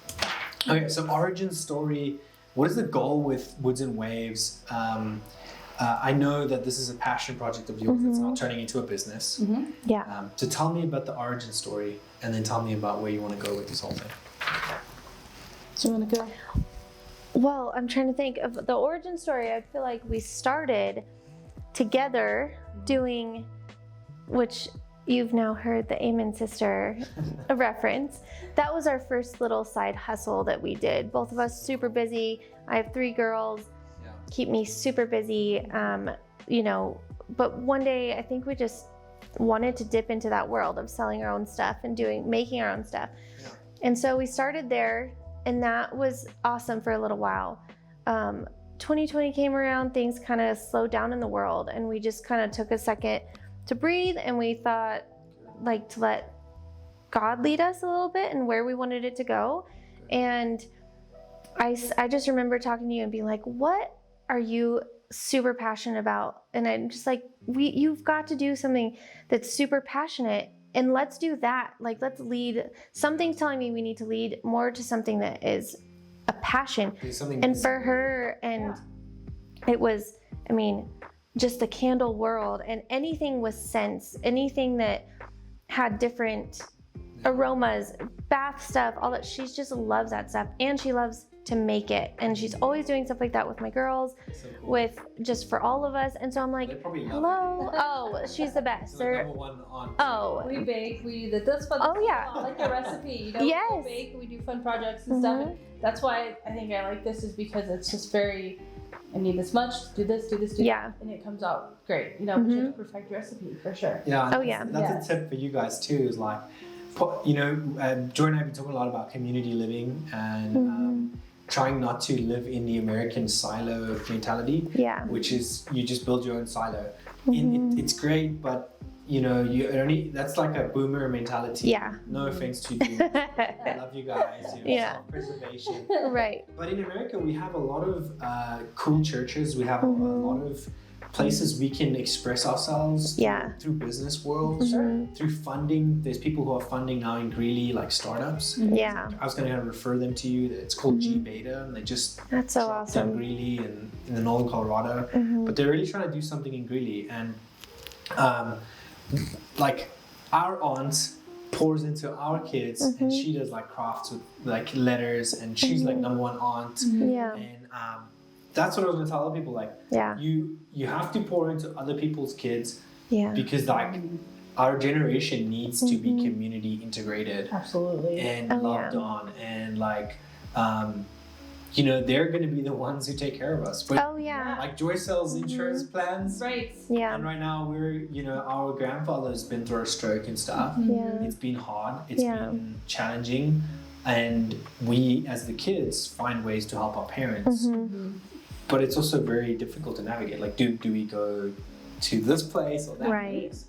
Okay, so origin story. What is the goal with Woods and Waves? I know that this is a passion project of yours. It's not turning into a business. So tell me about the origin story, and then tell me about where you want to go with this whole thing. Do you want to go? Well, I'm trying to think of the origin story. I feel like we started together doing, which you've now heard the Amen Sister reference. That was our first little side hustle that we did. Both of us super busy. I have 3 girls, keep me super busy. You know, but one day I think we just wanted to dip into that world of selling our own stuff and making our own stuff. And so we started there, and that was awesome for a little while. 2020 came around, things kind of slowed down in the world, and we just kind of took a second to breathe, and we thought like to let God lead us a little bit and where we wanted it to go. And I just remember talking to you and being like, what are you super passionate about? And I'm just like, you've got to do something that's super passionate, and let's do that. Like, let's lead. Something's telling me we need to lead more to something that is a passion. And for her, and it was, I mean, just the candle world, and anything with scents, anything that had different aromas, bath stuff, all that. She just loves that stuff, and she loves to make it, and she's always doing stuff like that with my girls, with just for all of us. And so I'm like, hello. Oh, she's the best. We bake, that's fun. Oh yeah, like a recipe, you know. We bake, we do fun projects and stuff, and that's why I think I like this, is because it's just very, I need this much, do this, do that, and it comes out great, you know. But you have to perfect your recipe for sure. That's a tip for you guys too, is like, you know, Joy and I have been talking a lot about community living and trying not to live in the American silo mentality, which is you just build your own silo. It's great, but you know, that's like a boomer mentality. No offense to you. I love you guys. You know, self-preservation. Right. But in America, we have a lot of cool churches. We have a lot of places we can express ourselves through business world, through funding. There's people who are funding now in Greeley, like startups. I was going to refer them to you. It's called G Beta, and they just that's so awesome. In Greeley and in the northern Colorado, but they're really trying to do something in Greeley. And like our aunt pours into our kids, and she does like crafts with like letters, and she's like number one aunt. And that's what I was gonna tell other people. Like, you have to pour into other people's kids, because like our generation needs to be community integrated, and loved on, and like, you know, they're gonna be the ones who take care of us. But like Joy sells insurance plans, and right now we're, you know, our grandfather's been through a stroke and stuff. It's been hard. It's been challenging, and we as the kids find ways to help our parents. But it's also very difficult to navigate. Like, do we go to this place or that place?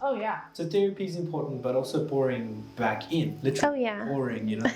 So therapy is important, but also pouring back in. Literally pouring, you know.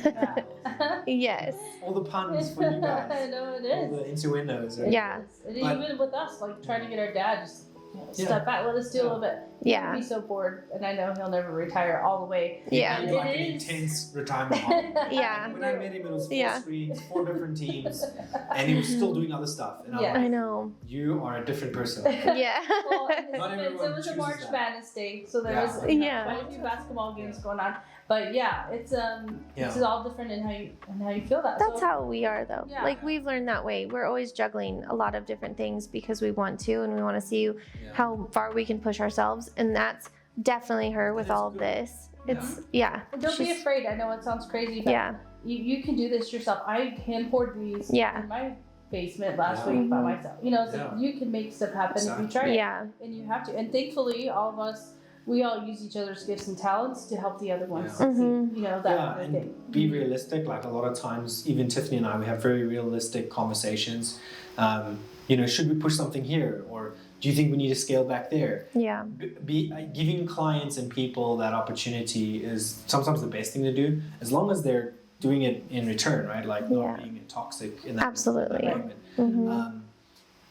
Yes. All the puns for you guys. I know it is. All the innuendos, right? And even with us, like trying to get our dad just step back, let us do a little bit. Yeah. He'd be so bored, and I know he'll never retire all the way. Yeah. He had like an intense retirement hobby. Yeah. When I met him, it was 4 Yeah. screens, 4 different teams, and he was still doing other stuff. And I'm Yeah. like, I know. you are a different person. Yeah. Well, in his Not defense, everyone it was a chooses March that. Madness day, so there Yeah. was Yeah. quite a few basketball games going on. But yeah, it's all different in how you feel that. That's so, how we are, though. Yeah. Like, we've learned that way. We're always juggling a lot of different things because we want to, and we want to see how far we can push ourselves. And that's definitely her with all of this. It's, yeah. And don't be she's- afraid. I know it sounds crazy, but Yeah. you can do this yourself. I hand poured these Yeah. in my basement last Yeah. week by myself. You know, it's Yeah. like you can make stuff happen if you Exactly. try it. Yeah. And you have to. And thankfully, all of us, we all use each other's gifts and talents to help the other ones Yeah. succeed. Mhm. You know, that Yeah, kind of and thing. be realistic. Like a lot of times, even Tiffany and I, we have very realistic conversations. Should we push something here, or do you think we need to scale back there? Yeah. Giving clients and people that opportunity is sometimes the best thing to do, as long as they're doing it in return, right? Like not Yeah. being toxic in that Absolutely. that moment. Mhm.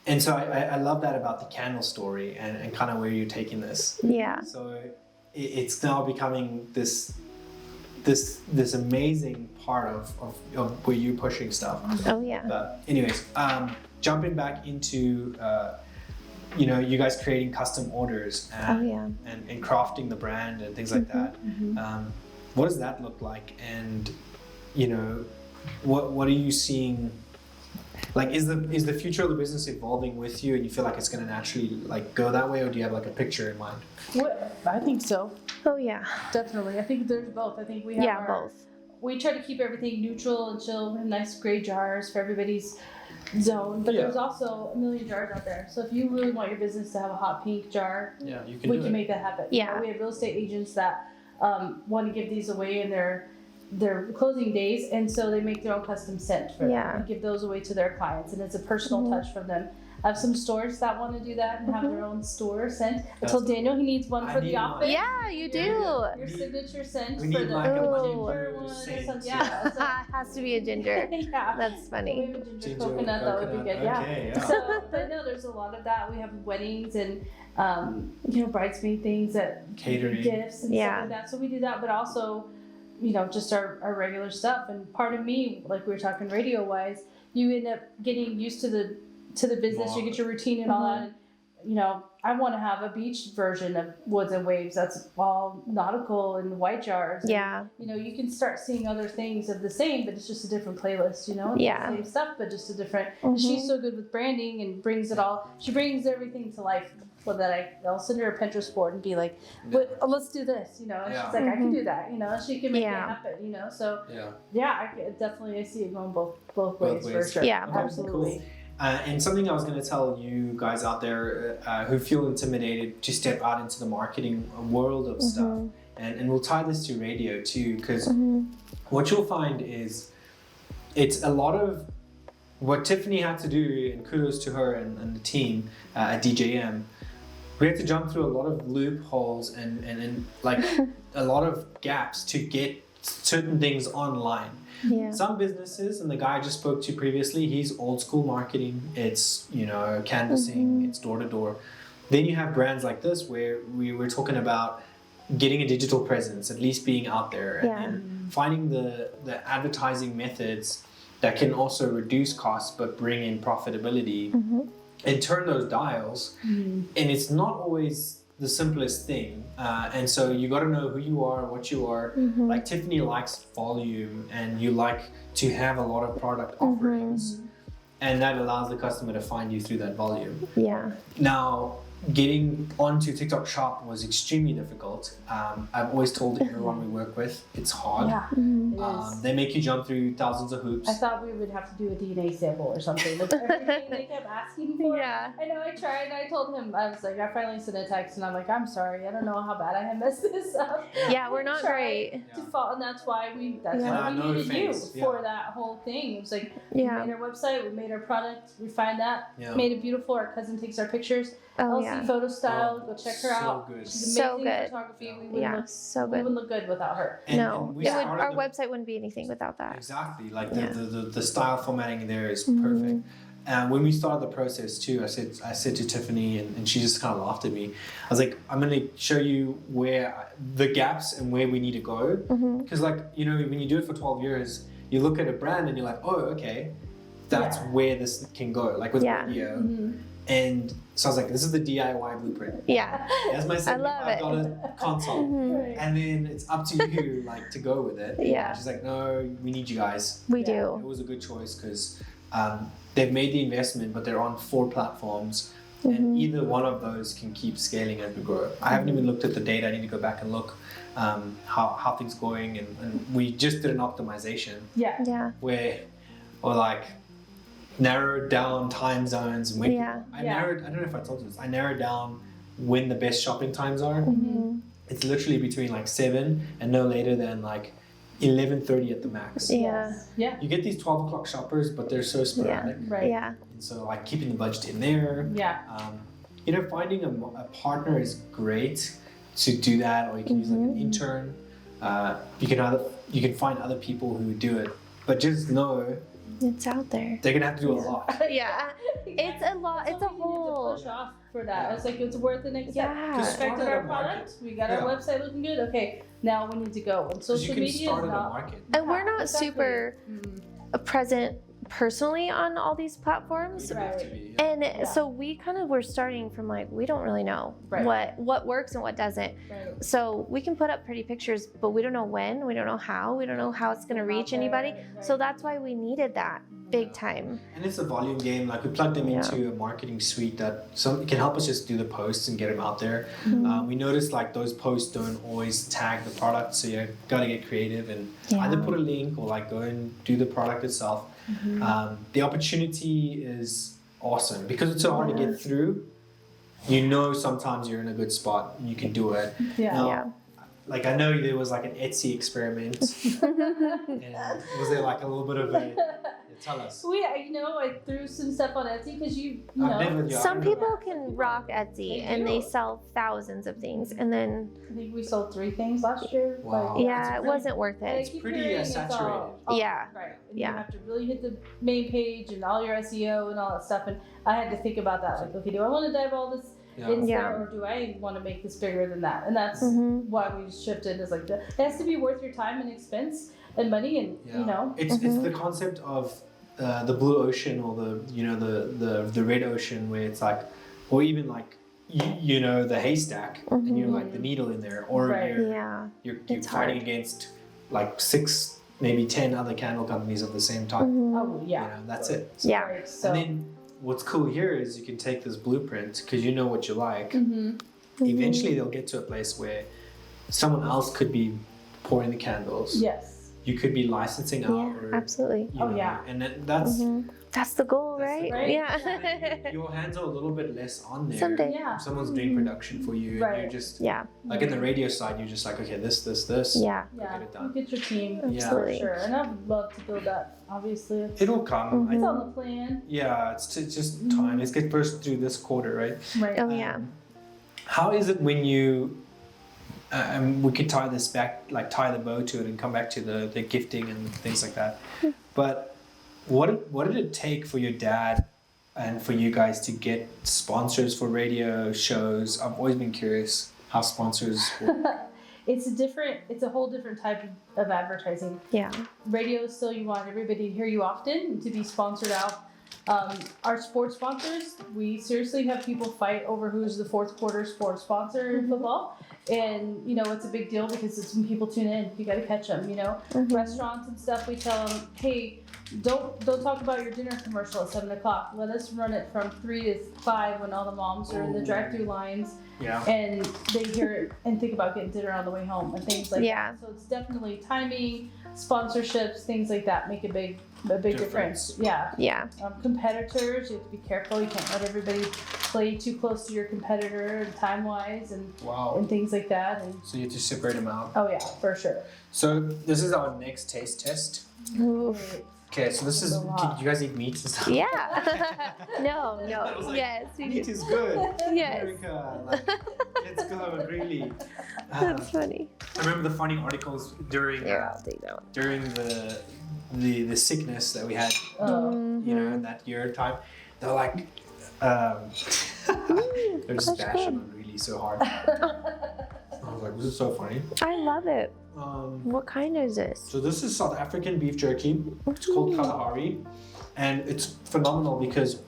And so I love that about the candle story and kind of where you're taking this. Yeah. So it's now becoming this amazing part of where you're pushing stuff. Oh, yeah. But anyways, jumping back into you guys creating custom orders Oh, yeah. and crafting the brand and things like that. What does that look like? And what are you seeing? Like, is the future of the business evolving with you, and you feel like it's going to naturally like go that way, or do you have like a picture in mind? I think so. Oh, yeah. Definitely. I think there's both. I think we have Yeah, both. We try to keep everything neutral and chill in nice gray jars for everybody's zone. But there's also a million jars out there. So if you really want your business to have a hot pink jar, Yeah, you we can make that happen. Yeah. You know, we have real estate agents that want to give these away in their closing days, and so they make their own custom scent for Yeah. them and give those away to their clients, and it's a personal touch from them. I have some stores that want to do that and have their own store scent. I told Daniel he needs one I for need the one. office. Yeah, you do. Your signature scent We for need the like a Ooh. ginger ginger one or scent. something. Yeah. So, Has to be a ginger. yeah. That's We funny. have a ginger Ginger coconut, that would be good. okay, yeah. So, but no, there's a lot of that. We have weddings and bridesmaid things that Catering. gifts and Yeah. stuff like that. So we do that, but also, just our regular stuff. And part of me, like we were talking radio wise, you end up getting used to the business. You get your routine and all that. And, I want to have a beach version of Woods and Waves. That's all nautical and white jars. And, Yeah. you can start seeing other things of the same, but it's just a different playlist, It's Yeah. the same stuff, but just a different. Mhm. She's so good with branding and brings it all. She brings everything to life. So that I'll send her a Pinterest board and be like, let's do this, And Yeah. she's like, I can do that, She can make Yeah. it happen, So Yeah. I see it going both ways for ways. sure. Yeah. Okay, Absolutely. cool. And something I was going to tell you guys out there who feel intimidated to step out into the marketing world of stuff, and we'll tie this to radio too, because what you'll find is it's a lot of what Tiffany had to do, and kudos to her and the team at DJM. We had to jump through a lot of loopholes and like a lot of gaps to get certain things online. Yeah. Some businesses, and the guy I just spoke to previously, he's old school marketing. It's, canvassing, it's door to door. Then you have brands like this where we were talking about getting a digital presence, at least being out there, and finding the advertising methods that can also reduce costs but bring in profitability and turn those dials. And it's not always the simplest thing. And so you got to know who you are, what you are. Like Tiffany likes volume, and you like to have a lot of product offerings. And that allows the customer to find you through that volume. Yeah. Now, getting onto TikTok Shop was extremely difficult. I've always told everyone we work with, it's hard. Yeah, it is. They make you jump through thousands of hoops. I thought we would have to do a DNA sample or something. Like everything they kept asking for. Yeah. I know I tried, and I told him, I was like, I finally sent a text, and I'm like, I'm sorry, I don't know how bad I have messed this up. Yeah, we're not Tried great. to fall, and that's why we Yeah. No needed offense. you for that whole thing. It was like, Yeah. we made our website, we made our product, refined that, Yeah. made it beautiful. Our cousin takes our pictures. Oh, LC yeah. Photo Style, Oh, go check her so out. good. She's So amazing good. photography. We wouldn't Yeah, look, so we good. wouldn't look good without her. No, we it would, started our the- website wouldn't be anything without that. Exactly, like Yeah. the style formatting there is perfect. when we started the process too, I said to Tiffany, and she just kind of laughed at me. I was like, I'm going to show you where the gaps and where we need to go. Because like, you know, when you do it for 12 years, you look at a brand and you're like, oh, okay, that's where this can go. Like with radio. And so I was like, this is the DIY blueprint. Yeah. That's my $75 console. And then it's up to you like to go with it. Yeah. And she's like, no, we need you guys. We do. It was a good choice because they've made the investment, but they're on 4 platforms. And either one of those can keep scaling as we grow. I haven't even looked at the data. I need to go back and look how things going. And we just did an optimization. Where, or like, narrowed down time zones. And I don't know if I told you this. I narrowed down when the best shopping times are. It's literally between like 7 and no later than like 11:30 at the max. You get these 12 o'clock shoppers, but they're so sporadic. And so like keeping the budget in there. You know, finding a partner is great to do that, or you can use like an intern. You can find other people who do it, but just know it's out there. They're gonna have to do a lot. It's a lot. It's a whole. Push off for that. It's like it's worth the next step. Perfected our product. We got our website looking good. Okay, now we need to go. And social media is not. And we're not super present personally on all these platforms, and so we kind of were starting from like we don't really know what works and what doesn't. So we can put up pretty pictures, but we don't know when, we don't know how it's going to reach anybody. So that's why we needed that big time. And it's a volume game. Like we plugged them into a marketing suite that it can help us just do the posts and get them out there. We noticed like those posts don't always tag the product, so you got to get creative and either put a link or like go and do the product itself. The opportunity is awesome because it's so hard to get through. You know, sometimes you're in a good spot and you can do it. Like I know there was like an Etsy experiment. And was there like a little bit of a tell us? I threw some stuff on Etsy because you know. Some people can rock Etsy and they sell thousands of things, and then I think we sold 3 things last year. Wow. It wasn't worth it. It's pretty saturated. And you have to really hit the main page and all your SEO and all that stuff. And I had to think about that. Like, okay, do I want to dive all this in there, or do I want to make this bigger than that? And that's why we shifted. Is like it has to be worth your time and expense and money, and you know. It's the concept of the blue ocean or the red ocean, where it's like, or even like you know the haystack and you're like the needle in there, or you're fighting against like 6 maybe 10 other candle companies of the same type. That's it. So, and then what's cool here is you can take this blueprint because you know what you like. Eventually they'll get to a place where someone else could be pouring the candles. You could be licensing out. Absolutely. And that's the goal, right? Your hands are a little bit less on there. Someday. Someone's doing production for you, and you're just like in the radio side, you're just like, okay, this. Get it done. Get your team. Absolutely. For sure. And I'd love to build that. Obviously, it'll come. It's on the plan. It's just time. Let's get first through this quarter, right? How is it when you? We could tie this back, like tie the bow to it, and come back to the gifting and things like that. But what did it take for your dad and for you guys to get sponsors for radio shows? I've always been curious how sponsors work. It's a whole different type of advertising. Radio is still, you want everybody to hear you often and to be sponsored out. Our sports sponsors, we seriously have people fight over who's the 4th quarter sports sponsor in football. And, you know, it's a big deal because it's when people tune in, you got to catch them, you know. Restaurants and stuff, we tell them, hey, don't talk about your dinner commercial at 7 o'clock. Let us run it from 3 to 5 when all the moms are in the drive-through lines. And they hear it and think about getting dinner on the way home and things like that. So it's definitely timing, sponsorships, things like that make a big difference. Competitors, you have to be careful. You can't let everybody play too close to your competitor time-wise and things like that. And so you have to separate them out. Oh yeah, for sure. So this is our next taste test. Okay, so this is. Do you guys eat meat and stuff? No. Like, Yes, we meat do. is good. Yes. America, like, Let's go, really. That's funny. I remember the funny articles during Here, I'll take that one. during the sickness that we had, you know, that year time. They're like, they're just bashing on really so hard. I was like, this is so funny. I love it. What kind is this? So this is South African beef jerky. It's called Kalahari, and it's phenomenal because,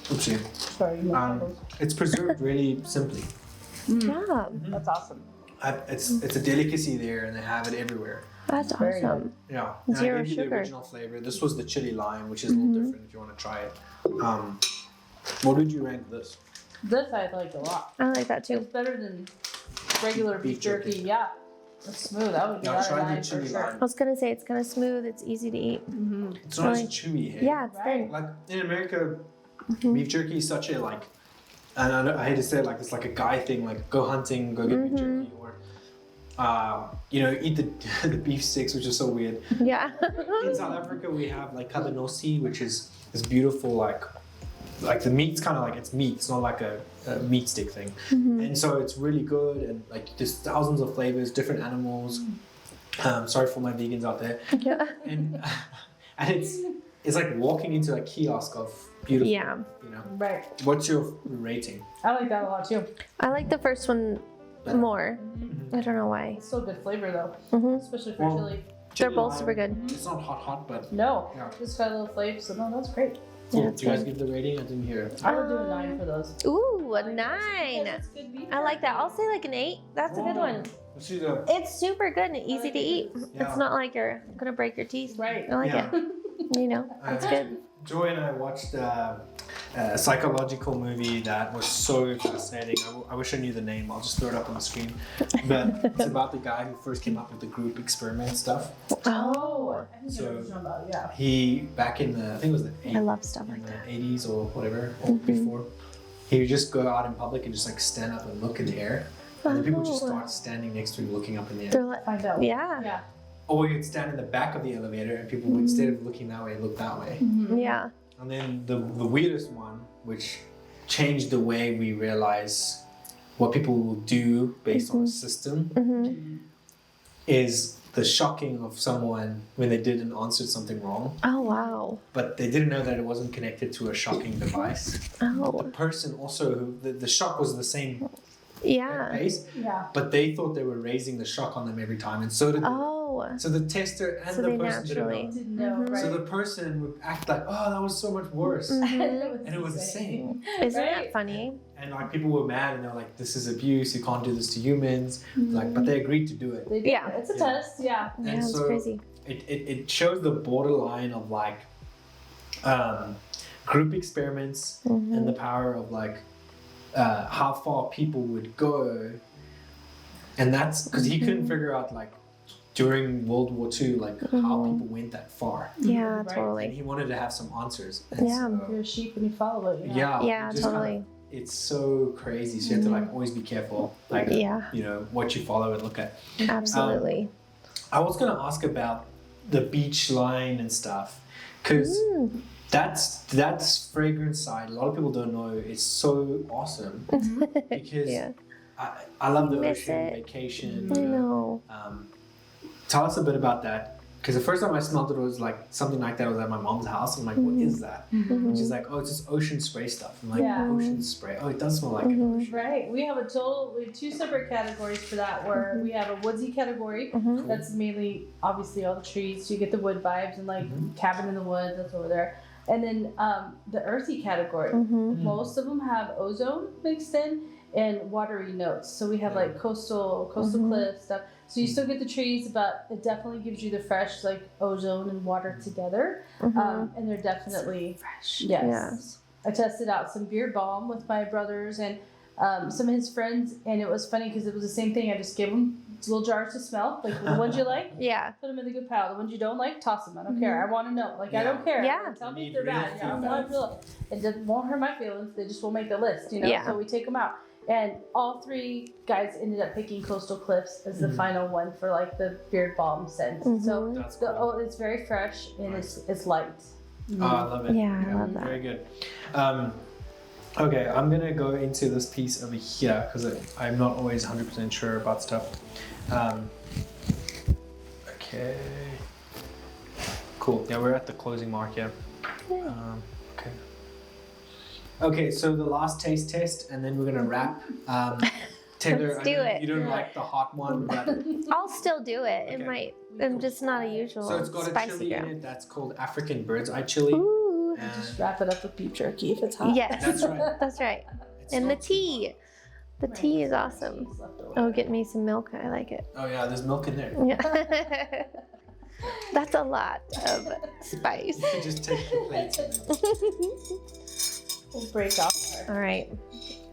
oopsie, Sorry, it's preserved really simply. Yeah, that's awesome. It's a delicacy there, and they have it everywhere. that's Very awesome. Yeah, and Zero I gave you the sugar. original flavor. This was the chili lime, which is a little different if you want to try it. What would you rank this? This I like a lot. I like that too. It's better than regular beef jerky. Yeah, it's smooth. I would give Now that a try the 9 for chili sure. lime. I was gonna say it's kind of smooth. It's easy to eat. It's not as Like- chewy. Hey? Yeah, it's thin. Like in America, beef jerky is such a like, and I hate to say it, like it's like a guy thing. Like go hunting, go get beef jerky, or you know, eat the beef sticks, which is so weird. Yeah. In South Africa, we have like kabanosi, which is this beautiful like the meat's kind of like it's meat. It's not like a meat stick thing, and so it's really good. And like there's thousands of flavors, different animals. Sorry for my vegans out there. Yeah. And it's like walking into a kiosk of beautiful. Yeah. You know. Right. What's your rating? I like that a lot too. I like the first one more. I don't know why. It's still good flavor though, especially for chili. They're both lime, super good. It's not hot, but No, Yeah. just got a little flavor. So no, that's great. cool. Yeah, Do you guys give the rating? I didn't hear it. I would do a 9 for those. Ooh, a Because 9. it's good beef I like that. I'll say like an 8. That's a good one. Let's see the. It's super good and easy to eat. Yeah. It's not like you're gonna break your teeth. Right. I like Yeah. it. You know, it's good. Joy and I watched a psychological movie that was so fascinating. I wish I knew the name. I'll just throw it up on the screen. But it's about the guy who first came up with the group experiment stuff. Oh, I think So- I know what you're talking about. Yeah. He back in the I think it was the I love stuff like that. 80s or whatever or before. He would just go out in public and just like stand up and look in the air, and then people would just Oh. start standing next to him looking up in the air. They're like, Find out. yeah. Yeah. Or you'd stand in the back of the elevator and people would, instead of looking that way, look that way. Yeah. And then the weirdest one, which changed the way we realize what people will do based on a system, is the shocking of someone when they did and answered something wrong, Oh wow. but they didn't know that it wasn't connected to a shocking device. The Oh. person also, the shock was the same Yeah. pace, Yeah. but they thought they were raising the shock on them every time, and so did Oh. so the tester and So the they person naturally. didn't Didn't know. Mhm. know. Right. So the person would act like, oh, that was so much worse, and it was the same. Isn't Right. that funny? And like people were mad, and they're like, "This is abuse. You can't do this to humans." Like, but they agreed to do it. They did. Yeah. It's a Yeah. test. Yeah. Yeah, And it's so crazy. It shows the borderline of like group experiments and the power of like how far people would go, and that's because he couldn't figure out like during World War II like how people went that far, Yeah, Right. and totally. he wanted to have some answers. And Yeah. so, You're a sheep and you follow it. yeah, Yeah, it just kinda- totally. it's so crazy. So you have to like always be careful, like Yeah. you know what you follow and look at. Absolutely. I was gonna ask about the beach line and stuff, because that's fragrance side. A lot of people don't know it's so awesome because Yeah. I love the Miss ocean it. vacation. I you know. know. Tell us a bit about that, because the first time I smelled it was like something like that was at my mom's house. I'm like, what is that? And she's like, oh, it's just ocean spray stuff. I'm like, Yeah. ocean spray. Oh, it does smell like an ocean. Right. We have we have 2 separate categories for that, where we have a woodsy category. That's mainly obviously all the trees. So you get the wood vibes and like cabin in the woods. That's over there. And then the earthy category. Most of them have ozone mixed in and watery notes. So we have like coastal cliff stuff. So you still get the trees, but it definitely gives you the fresh like ozone and water together. And they're definitely fresh. Yes. I tested out some beard balm with my brothers and some of his friends, and it was funny because it was the same thing. I just gave them little jars to smell, like the ones you like. Yeah. Put them in the good pile. The ones you don't like, toss them. I don't care. I want to know. Like I don't care. Yeah. Tell me You if they're need real bad. Yeah, I feedback. want real. It won't hurt my feelings. They just won't make the list. You know. Yeah. So we take them out, and all 3 guys ended up picking Coastal Cliffs as the final one for like the beard balm scent. So That's cool. it's very fresh and it's light. Oh, I love it. Yeah, I love that. Very good. Okay, I'm gonna go into this piece over here because I'm not always 100% sure about stuff. Okay. Cool. Yeah, we're at the closing mark here. Okay. Okay, so the last taste test, and then we're gonna wrap. Taylor, Let's do it. You don't like the hot one, but I'll still do it. Okay. It might. I'm just not a usual so it's got a spicy chili girl. in it that's called African bird's eye chili. Ooh. And Just wrap it up with beef jerky if it's hot. Yes. That's right. That's right. It's And the not too tea. The tea is awesome. Oh, get me some milk. I like it. hot. Oh yeah, there's milk in there. Yeah. That's a lot of spice. You can just take the plates. And We'll break off. All right.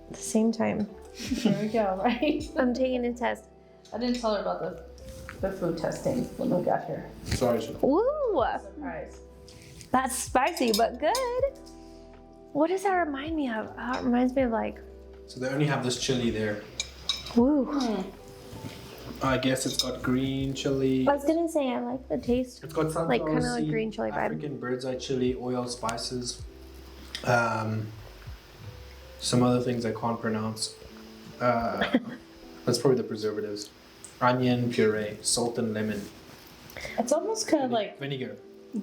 At the same time. There we go, right? I'm taking a test. I didn't tell her about the food testing when we got here. Sorry, Sheila. Ooh. Surprise. That's spicy, but good. What does that remind me of? It reminds me of like, So they only have this chili there. woo. I guess it's got green chili. I was gonna say I like the taste. It's got sunflower Like kind of like seed, green chili vibe. African bird's eye chili, oil, spices. Some other things I can't pronounce. That's probably the preservatives. Onion puree, salt and lemon. It's almost kind of like, vinegar.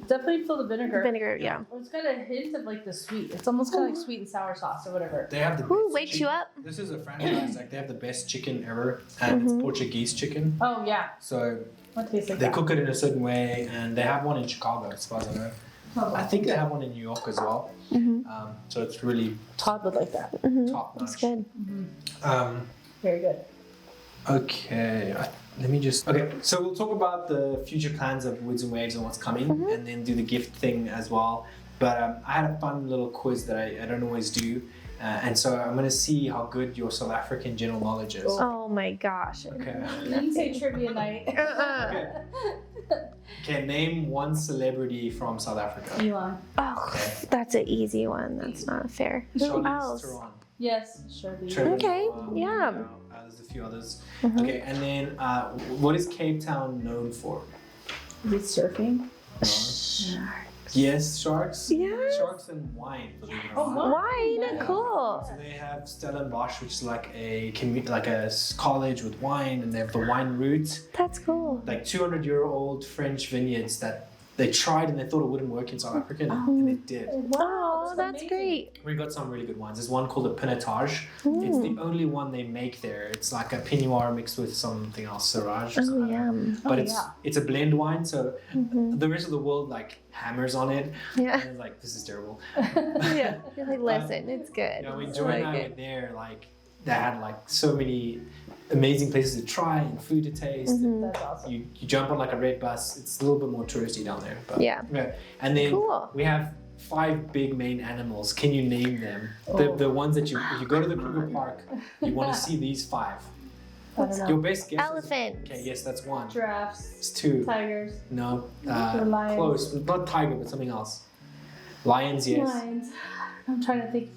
definitely feel the vinegar. Vinegar, yeah. It's got a hint of like the sweet. It's almost kind of like sweet and sour sauce or whatever. They have the Ooh, best wakes chicken. you up. This is a franchise. Like they have the best chicken ever, and it's Portuguese chicken. Oh yeah. So What tastes like they that? cook it in a certain way, and they have one in Chicago, as far as I know. I think they have one in New York as well. So it's really Todd would like that. top notch. It's good. Very good. Okay, let me just. Okay, so we'll talk about the future plans of Woods and Waves and what's coming, and then do the gift thing as well. But I had a fun little quiz that I don't always do, and so I'm going to see how good your South African general knowledge is. Oh my gosh. Okay. You didn't say trivia night. Okay. Okay, name one celebrity from South Africa. Elon. Oh, that's an easy one. That's not fair. Who Charlize else? Theron. Yes, Shirley. Trevor Okay, Noah, yeah. There's a few others. Okay, and then what is Cape Town known for? Is it surfing? Yes, sharks. Yes. Sharks and wine. Believe it or Oh, not. wow. Wine, cool. So they have Stellenbosch, which is like a college with wine, and they have the wine route, That's cool. like 200-year-old French vineyards that they tried and they thought it wouldn't work in South Africa, and it did. Oh, that's amazing. great. We got some really good wines. There's one called a Pinotage. It's the only one they make there. It's like a Pinot Noir mixed with something else, Syrah. or Oh, something. yum. But yeah. it's a blend wine, so the rest of the world like hammers on it. Yeah. And it's like, this is terrible. Yeah. You're like, listen, it's good. Yeah, when I Joy and I like went there, like they had like so many amazing places to try and food to taste. That's awesome. You jump on like a red bus. It's a little bit more touristy down there. But, Yeah. And then Cool. we have 5 big main animals. Can you name them? The ones that if you go to the Kruger Park, you want to see these 5. I don't know. Your best guess. Elephant. Okay, yes, that's 1. Giraffes, It's 2. tigers, No, lions. close. Not tiger, but something else. Lions, yes. lions. I'm trying to think.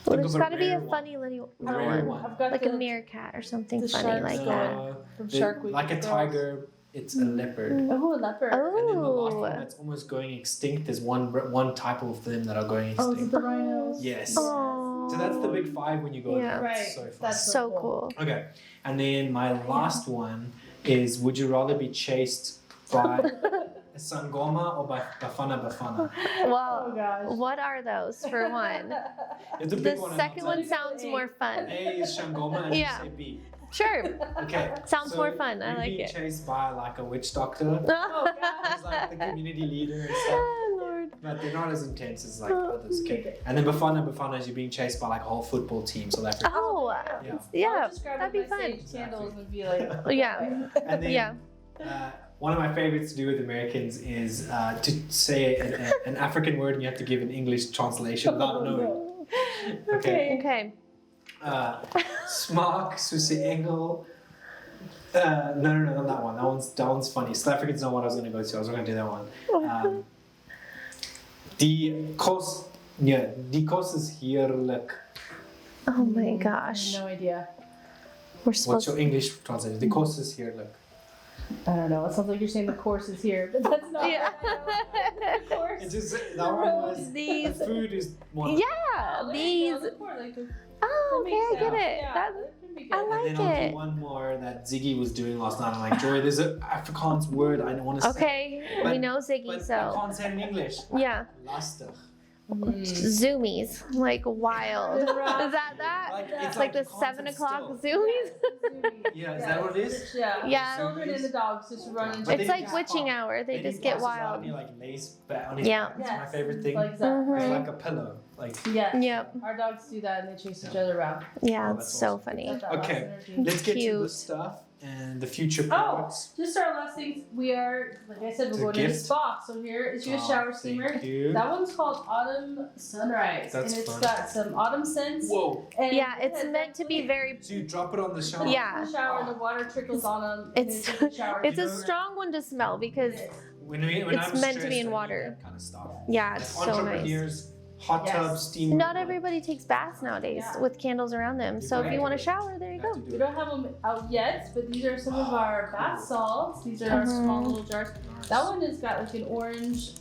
Well, Think there's of a got to be a rare one. funny little Rare one. one. I've got Like the, a meerkat or something the funny sharks like go that. No, from the- Shark Week like a girls. tiger, it's a leopard. Oh, a leopard. And then the last Oh. one that's almost going extinct, there's one type of them that are going Oh, is extinct. it the rhinos? Yes. Oh. So that's the big 5 when you go Yeah. there. Right. It's so fun. That's So cool. Okay. And then my last one is, would you rather be chased by a sangoma or by Bafana Bafana? Oh Well, gosh. what are those for one? It's a The big one. and second I'll tell one you. sounds more fun. A is Shangoma and Yeah. you say B. Sure. Okay. Sounds so more fun. I you're like being it. chased by like a witch doctor. Oh gosh. He's like the community leader and stuff. Oh, Lord. But they're not as intense as like others. Okay. And then Bafana is you're being chased by like a whole football team, South Africa. Oh, Yeah. I'll yeah. just grab That'd be my fun. sage candles and be like, Yeah. And then Yeah. one of my favorites to do with Americans is to say an African word and you have to give an English translation without knowing. Okay. Okay. Smaak, soos 'n engel. No, not that one. That one's funny. South Africans know what I was going to go to. I was going to do that one. Die kos is heerlijk. Oh my I gosh. have no idea. We're What's supposed your English translation? Die kos is heerlijk. I don't know. It sounds like you're saying the course is here, but that's not. Yeah. The course. It just that one was These- the food is one. Yeah, these. Oh, okay, I get it. I And like then I'll it. do one more that Ziggy was doing last night. I'm like, Joy, there's an Afrikaans word I don't want to say. Okay, we But- know Ziggy, But I so can't say it in English. yeah. Lastig. Zoomies, like wild. Is that? Like, It's it's like the you can't 7 sit o'clock still. zoomies. Yeah, is that what it is? Yeah. Yeah. Children and the dogs just run into But It's they like just witching pop. hour. They Then just he get passes out wild. and he like lays back on his Yeah. back. It's my favorite thing. Like that. Mhm. It's like a pillow. Like Yeah. Yep. Our dogs do that and they chase each other around. Yeah, Oh, it's that's so awesome. funny. Got that last okay, energy. let's get to the Cute. stuff and the future Oh, products. just our last things. We are, like I said, It's a we're going to the gift. spa. So here is your Oh, shower thank steamer. you. That one's called Autumn Sunrise, That's and it's fun. got some autumn scents. Whoa! And Yeah, it's meant to be very. So you drop it on the shower. Yeah. The shower, the water trickles on them. It's and it's shower. it's a You know- strong one to smell because When It's I'm meant to be stressed, in I need water. that kind of stuff. yeah, it's Like so nice. entrepreneurs, hot Yes. tub, steam. Not everybody takes baths nowadays Yeah. with candles around them. So if you want to shower, there you go. We don't have them out yet, but these are some of our bath salts. These are our small little jars. That one has got like an orange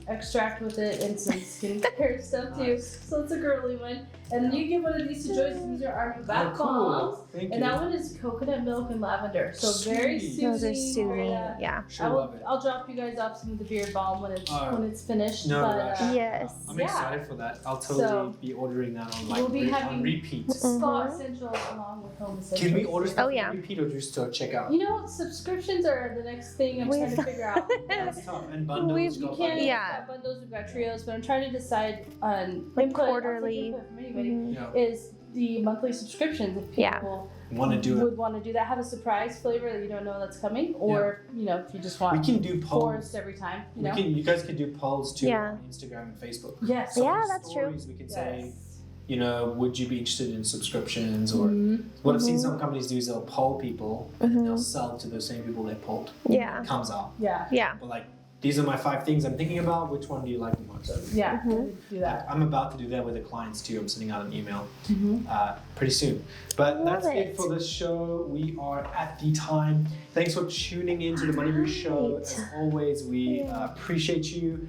extract with it and some skincare stuff too. Nice. So it's a girly one. And you give one of these to Joyce. These are our new bath Oh, cool. bombs. Thank And you. that one is coconut milk and lavender. So very Sweet. soothing. Those are soothing. very, Yeah. Sure love it. I'll drop you guys off some of the beard balm when it's finished. No but, rush. Yes. I'm Yeah. excited for that. I'll totally So, be ordering that on like we'll be on having- repeat. Spa essentials along with home essentials. Can we order stuff Oh, yeah. on repeat or just to check out? You know, subscriptions are the next thing I'm trying to figure out. That's tough. And bundles. We've- got You can't. bundles. Yeah. We've got bundles. We've got trios, but I'm trying to decide on Like input, quarterly. input from anybody. Mhm. Yeah. Is the monthly subscriptions if people Yeah. Want to do it? would want to do that, have a surprise flavor that you don't know that's coming, or you know, if you just We want can do polls. forest every time, you know. You guys can do polls too Yeah. on Instagram and Facebook. Yes. So Yeah, on that's true. stories, We can say, Yes. you know, would you be interested in subscriptions? Or what I've seen some companies do is they'll poll people and they'll sell to the same people they polled. Yeah. It comes out. Yeah. Yeah. But like, these are my 5 things I'm thinking about. Which one do you like the most? Yeah. Do that. I'm about to do that with the clients too. I'm sending out an email Mm-hmm. pretty soon. But Love that's it it. for this show. We are at the time. Thanks for tuning in to the MoneyBru show. Right. As always, we appreciate you.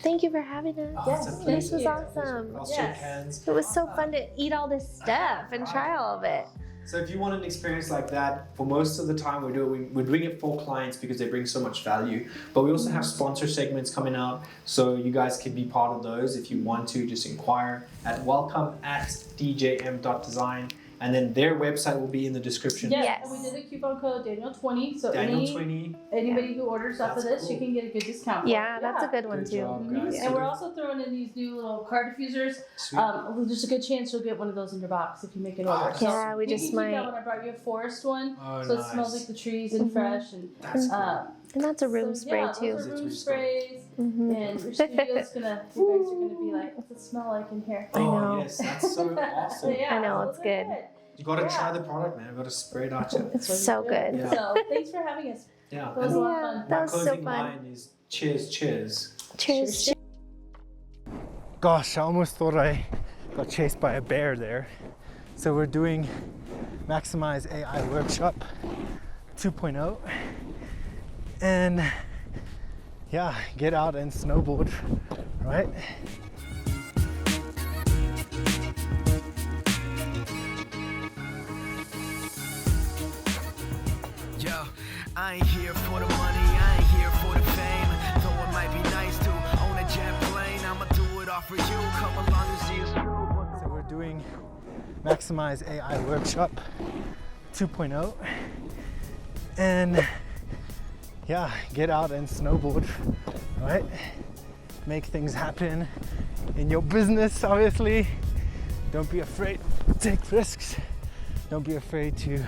Thank you for having us. Oh, it's a Yes, pleasure. This was you. awesome. I'll Yes. shake hands. It was so fun to eat all this stuff and try all of it. So if you want an experience like that, for most of the time we're doing it for clients because they bring so much value. But we also have sponsor segments coming out, so you guys can be part of those. If you want to, just inquire at welcome@djm.design. And then their website will be in the description. Yes. Yes. And we did a coupon code Daniel20. So Daniel20. anybody who orders off of That's this, you cool. can get a good discount. Yeah, that's a good one Good too. job, guys. And we're also throwing in these new little card diffusers. Sweet. There's a good chance you'll get one of those in your box if you make an order. Oh, So yeah, we you just can keep that might. one. I brought you a forest one, Oh, so it nice. smells like the trees and fresh. And That's cool. And that's a room so, spray yeah, too. Those are room It's sprays, Mhm. and your studio's gonna. You guys are gonna be like, what's it smell like in here? I Oh know. yes, that's so awesome. Yeah, I know, those it's are good. You gotta Yeah. try the product, man. You gotta spray it out. You. It's so good. Yeah. So thanks for having us. Yeah. That was a And lot of Yeah, fun. that my was so closing fun. line is cheers, cheers. Cheers. Gosh, I almost thought I got chased by a bear there. So we're doing Maximize AI Workshop 2.0. And yeah, get out and snowboard, right? Yo, I ain't here for the money, I ain't here for the fame. Though it might be nice to own a jet plane, I'ma do it all for you. Come along and see us through. So we're doing Maximize AI Workshop 2.0. And yeah, get out and snowboard, right? Make things happen in your business, obviously. Don't be afraid to take risks. Don't be afraid to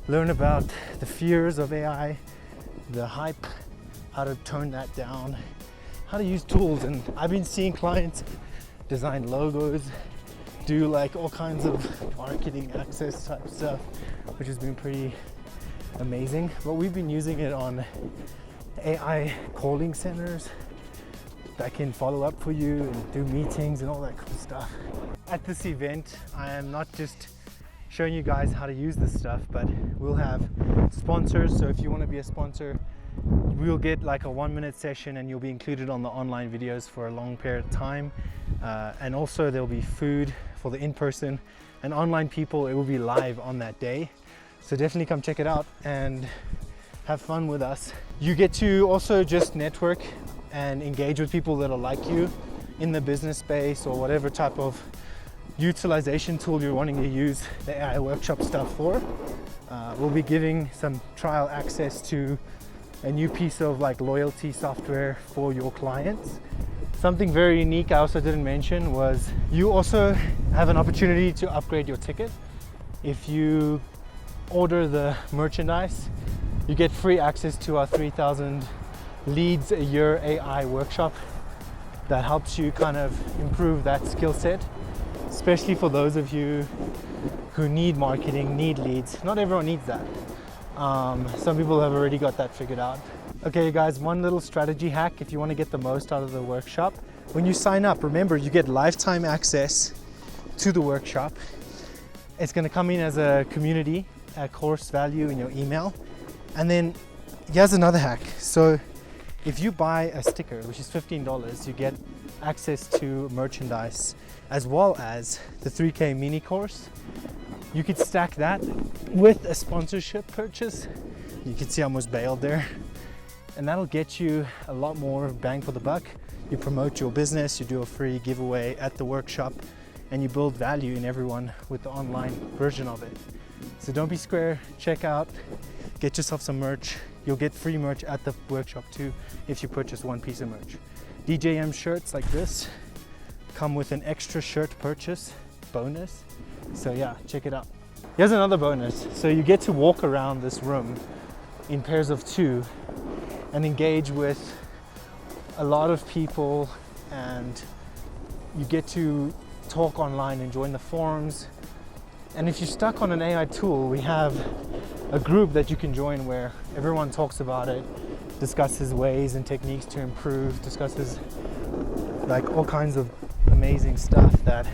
learn about the fears of AI, the hype, how to tone that down, how to use tools. And I've been seeing clients design logos, do like all kinds of marketing access type stuff, which has been pretty amazing. But we've been using it on AI calling centers that can follow up for you and do meetings and all that cool stuff. At this event, I am not just showing you guys how to use this stuff, but we'll have sponsors. So if you want to be a sponsor, we'll get like a 1-minute session and you'll be included on the online videos for a long period of time. And also there'll be food for the in-person, and online people, it will be live on that day. So definitely come check it out and have fun with us. You get to also just network and engage with people that are like you in the business space or whatever type of utilization tool you're wanting to use the AI workshop stuff for. We'll be giving some trial access to a new piece of like loyalty software for your clients. Something very unique I also didn't mention was you also have an opportunity to upgrade your ticket. If you order the merchandise, you get free access to our 3,000 leads a year AI workshop that helps you kind of improve that skill set, especially for those of you who need marketing, need leads. Not everyone needs that. Some people have already got that figured out. Okay guys, one little strategy hack if you want to get the most out of the workshop. When you sign up, remember you get lifetime access to the workshop. It's going to come in as a community, a course value in your email. And then here's another hack. So if you buy a sticker, which is $15, you get access to merchandise as well as the 3K mini course. You could stack that with a sponsorship purchase. You can see I almost bailed there. And that'll get you a lot more bang for the buck. You promote your business, you do a free giveaway at the workshop, and you build value in everyone with the online version of it. So don't be square, check out, get yourself some merch. You'll get free merch at the workshop too if you purchase one piece of merch. DJM shirts like this come with an extra shirt purchase bonus. So yeah, check it out. Here's another bonus. So you get to walk around this room in pairs of 2 and engage with a lot of people, and you get to talk online and join the forums. And if you're stuck on an AI tool, we have a group that you can join where everyone talks about it, discusses ways and techniques to improve, discusses like all kinds of amazing stuff that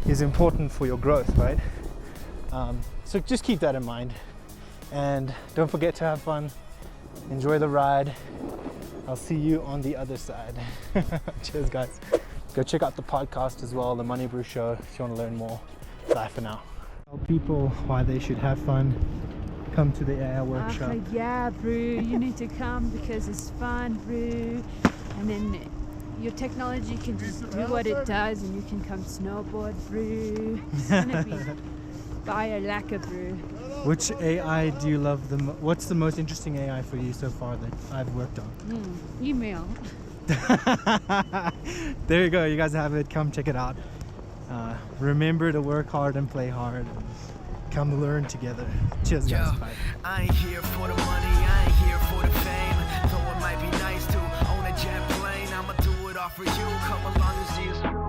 is important for your growth, right? So just keep that in mind, and don't forget to have fun. Enjoy the ride. I'll see you on the other side. Cheers, guys. Go check out the podcast as well, the MoneyBru Show, if you want to learn more. Bye for now. Tell people why they should have fun. Come to the AI workshop. Yeah, bro, you need to come because it's fun, bro. And then your technology can just do what it does, and you can come snowboard, bro. It's gonna be fire lacquer, bro. Which AI do you love the most? What's the most interesting AI for you so far that I've worked on? Email. There you go, you guys have it. Come check it out. Remember to work hard and play hard. Come learn together. Cheers, guys. Bye. I ain't here for the money, I ain't here for the fame. Though it might be nice to own a jet plane, I'ma do it all for you. Come along and see us.